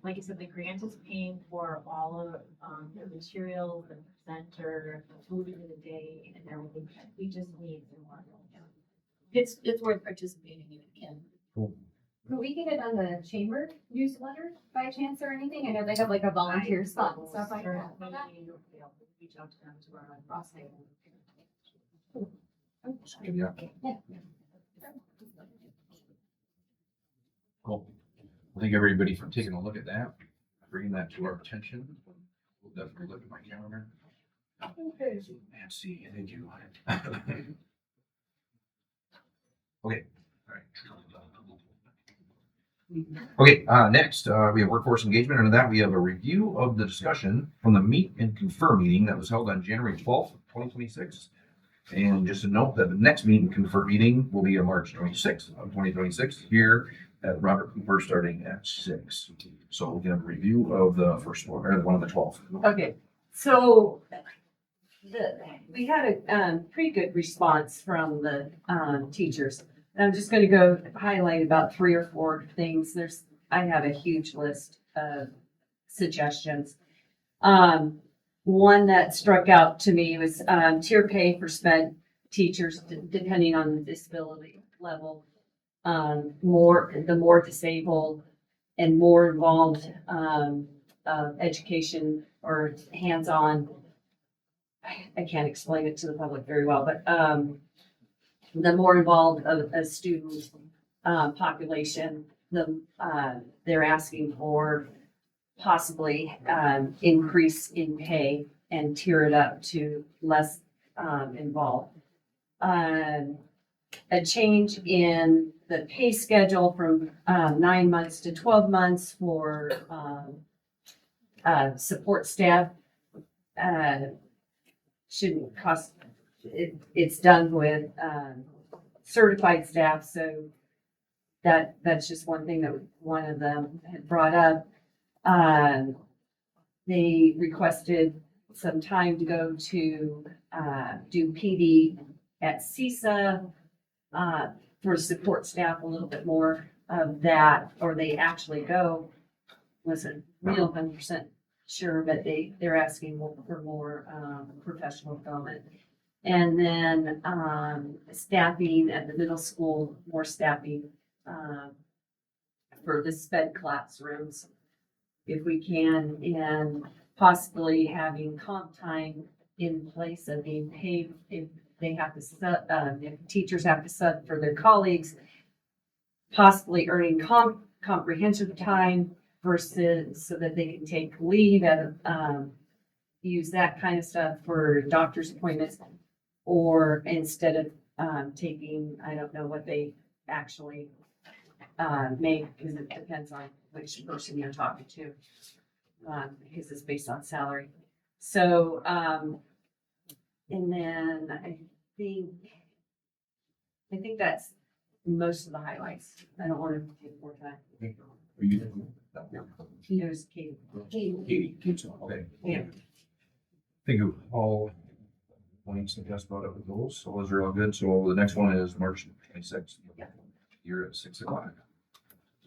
like I said, the grant is paying for all of the materials, the presenter, the food of the day, and everything. We just need some more. It's worth participating if you can. Cool. Could we get it on the chamber newsletter by chance or anything? I know they have like a volunteer spot and stuff like that. Reach out to them tomorrow on Friday. Yeah. Cool. Well, thank everybody for taking a look at that, bringing that to our attention. We'll definitely look at my calendar. Nancy, thank you. Okay. All right. Okay, next, we have workforce engagement. Under that, we have a review of the discussion from the Meet and Confer meeting that was held on January 12th, 2026. And just to note that the next Meet and Confer meeting will be on March 26th of 2026 here at Robert Cooper, starting at 6. So we can have a review of the first one, or one of the 12. Okay, so we had a pretty good response from the teachers. And I'm just going to go highlight about 3 or 4 things. I have a huge list of suggestions. One that struck out to me was tier pay for SPED teachers, depending on the disability level. The more disabled and more involved education or hands-on. I can't explain it to the public very well, but the more involved a student population, they're asking for possibly increase in pay and tier it up to less involved. a change in the pay schedule from 9 months to 12 months for support staff. Shouldn't cost, it's done with certified staff, so that's just one thing that one of them had brought up. They requested some time to go to do PD at CISA for support staff, a little bit more of that, or they actually go. Wasn't real 100% sure, but they're asking for more professional development. And then staffing at the middle school, more staffing for the sped classrooms, if we can, and possibly having comp time in place of being paid if they have to sub, if teachers have to sub for their colleagues, possibly earning comprehensive time versus so that they can take leave and use that kind of stuff for doctor's appointments, or instead of taking, I don't know what they actually make, because it depends on which person you're talking to, because it's based on salary. So, and then I think that's most of the highlights. I don't want to take more time. Here's Katie. Okay. Yeah. Thank you all. Points that just brought up with those, so those are all good. So the next one is March 26th. Here at 6 o'clock.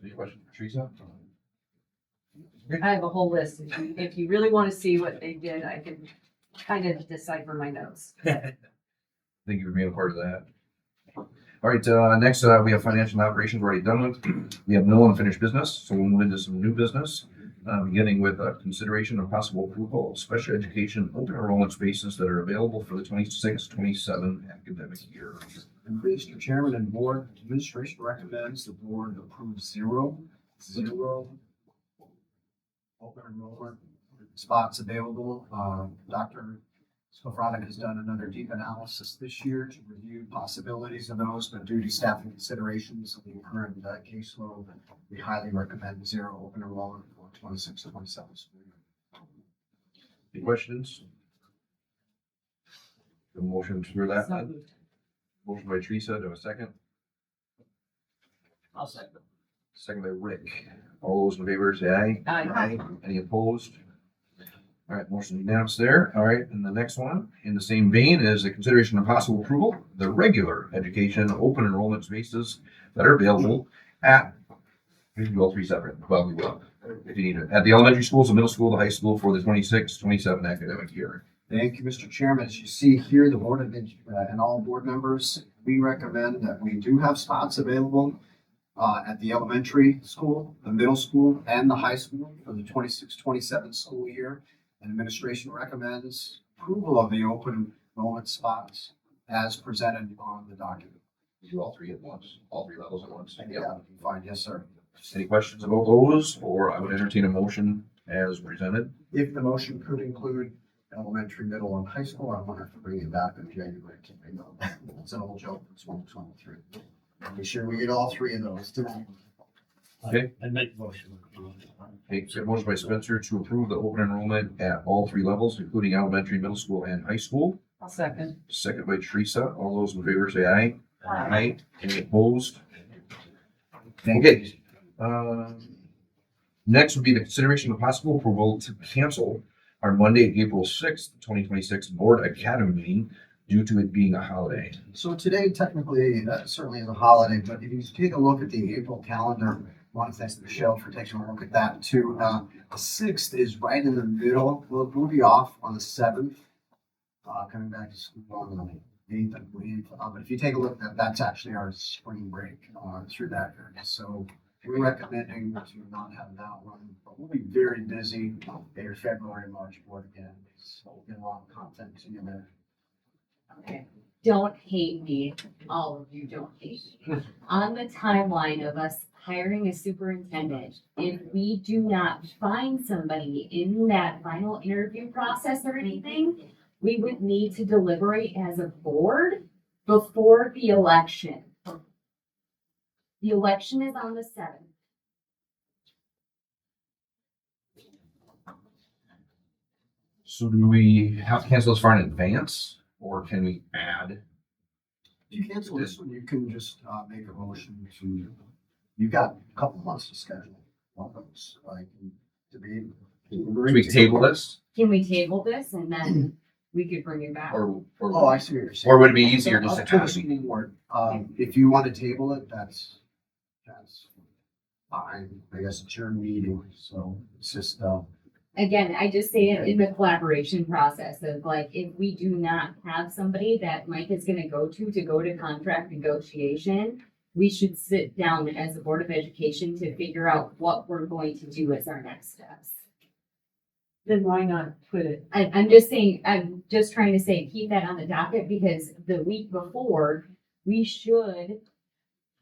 Any questions for Teresa? I have a whole list. If you really want to see what they did, I can kind of decipher my notes. Thank you for being a part of that. All right, next we have financial and operations we're already done with. We have no unfinished business, so we'll move into some new business, beginning with consideration of possible approval of special education open enrollment spaces that are available for the 26-27 academic year. And Mr. Chairman and Board, Administration recommends the board approve zero open enrollment spots available. Dr. Skowronek has done another deep analysis this year to review possibilities of those, but due to staffing considerations of the current caseload, we highly recommend zero open enrollment for 26-27 school year. Any questions? The motion for that. So moved. Motion by Teresa, do I have a second? I'll second. Second by Rick. All those in favor say aye. Aye. Any opposed? All right, motion unanimous there. All right, and the next one, in the same vein, is the consideration of possible approval, the regular education open enrollment spaces that are available at, we can do all three separate, well, we will, if you need it, at the elementary schools, the middle school, the high school for the 26-27 academic year. Thank you, Mr. Chairman. As you see here, the board and all board members, we recommend that we do have spots available at the elementary school, the middle school, and the high school for the 26-27 school year. And administration recommends approval of the open enrollment spots as presented on the document. Do all three at once, all three levels at once. Yeah, fine. Yes, sir. Any questions about those, or I would entertain a motion as presented? If the motion could include elementary, middle, and high school, I won't have to bring it back in January. It's an old joke. It's 123. Make sure we get all three of those tonight. Okay. I make the motion. Okay, so motion by Spencer to approve the open enrollment at all three levels, including elementary, middle school, and high school. I'll second. Second by Teresa. All those in favor say aye. Aye. Any opposed? Okay. Next would be the consideration of possible approval to cancel our Monday, April 6th, 2026 Board Academy meeting due to it being a holiday. So today technically certainly is a holiday, but if you take a look at the April calendar, I want to thank Michelle for taking a look at that too. The 6th is right in the middle. We'll be off on the 7th, coming back to school on the 8th, I believe. But if you take a look at that, that's actually our spring break through that area. So we're recommending to not have that one, but we'll be very busy in February, March board again. So we'll get a lot of content to you there. Okay, don't hate me, all of you don't hate me. On the timeline of us hiring a superintendent, if we do not find somebody in that final interview process or anything, we would need to deliberate as a board before the election. The election is on the 7th. So do we have to cancel this far in advance, or can we add? If you cancel this one, you can just, make a motion to, you've got a couple months to schedule one of those, like, to be. Should we table this? Can we table this and then we could bring it back? Oh, I see what you're saying. Or would it be easier just Up to to the meeting board, if you want to table it, that's fine. I guess it's your meeting, so it's just, Again, I just say it in the collaboration process of like, if we do not have somebody that Mike is gonna go to contract negotiation, we should sit down as a Board of Education to figure out what we're going to do as our next steps. Then why not put it? I'm just saying, I'm just trying to say, keep that on the docket because the week before, we should,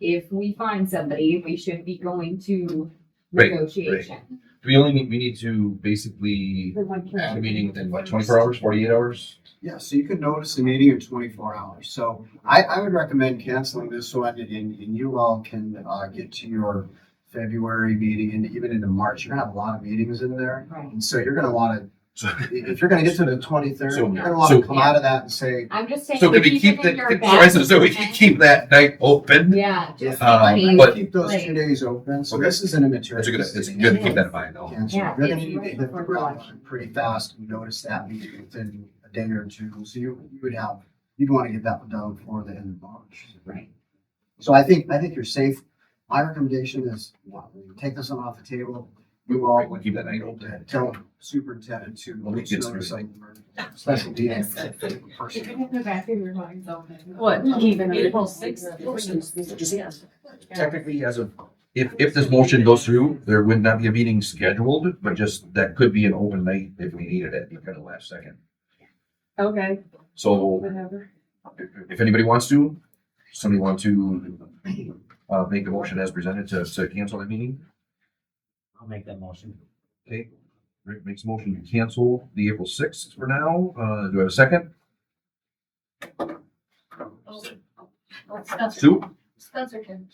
if we find somebody, we should be going to Right, negotiation. We need to basically have a meeting within what, 24 hours, 48 hours? yeah, so you can notice the meeting in 24 hours. So I would recommend canceling this one and you all can, get to your February meeting and even into March. You're gonna have a lot of meetings in there. Right. And so you're gonna wanna, if you're gonna get to the 23rd, So- you're gonna wanna come out of that and say, I'm just saying. So could we if keep you the, think you're so we can keep that night open? Yeah, just. But- keep those 2 days open. So Okay. this is an immaterial. It's good to keep that in mind though. Cancel. Yeah, You're gonna it's need to right hit the before ground election. pretty fast and notice that meeting within a day or two. So you'd want to get that one done before the end of March. Right. So I think you're safe. My recommendation is, take this one off the table. You all We'll keep that night open. tell superintendent to Well, it gets notice through. like special meetings. What, even April 6th? Technically, as of, if this motion goes through, there would not be a meeting scheduled, but just that could be an open night if we needed it, kind of last second. Okay, So whatever. if anybody wants to, somebody want to, make the motion as presented to cancel the meeting? I'll make that motion. Okay, Rick makes a motion to cancel the April 6th for now. Do I have a second? Sue? Spencer can.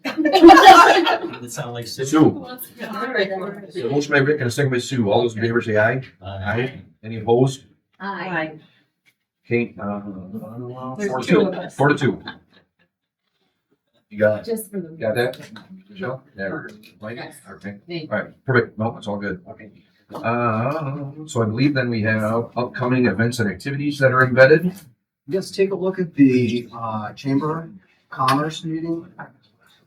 It sound like Sue. Sue. So motion by Rick and a second by Sue. All those in favor say aye. Aye. Any opposed? Aye. Okay, There's 4 to 2 of 2. us. 4 to 2. You got, Just for the. got that? Michelle? There. Right? Yes. Okay. Thank All right, perfect. No, it's all good. Okay. So I believe then we have upcoming events and activities that are embedded. Let's take a look at the Chamber of Commerce meeting.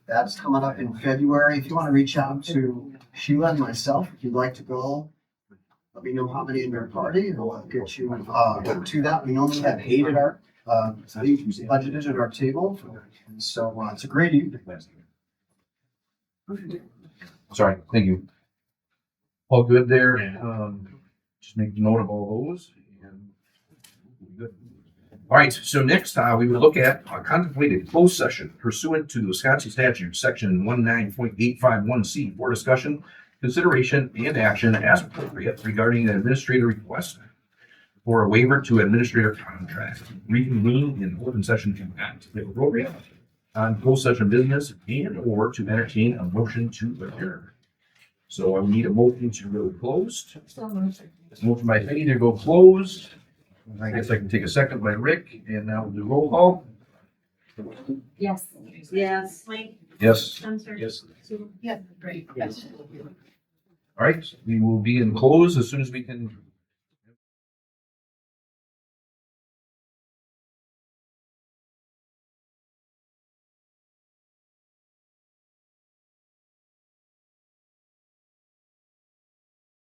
That's coming up in February. If you want to reach out to Sheila and myself, if you'd like to go, let me know how many in your party and we'll get you to that. We normally have 8 at our, budgeted at our table. And so it's a great evening. Sorry, thank you. All good there. Just make note of all those. And good. All right, so next we will look at a contemplated closed session pursuant to the Wisconsin statute, section 19.851C, for discussion, consideration, and action as appropriate regarding an administrative request for a waiver to administrator contract, reconvene in open session to act if appropriate on closed session business and or to entertain a motion to adjourn. So I will need a motion to go closed. Motion by Penny to go closed. I guess I can take a second by Rick, and now we'll do roll call. Yes. Yes. Yes. Spencer. Yes. Sue. Yeah, great. Yes. All right, we will be in close as soon as we can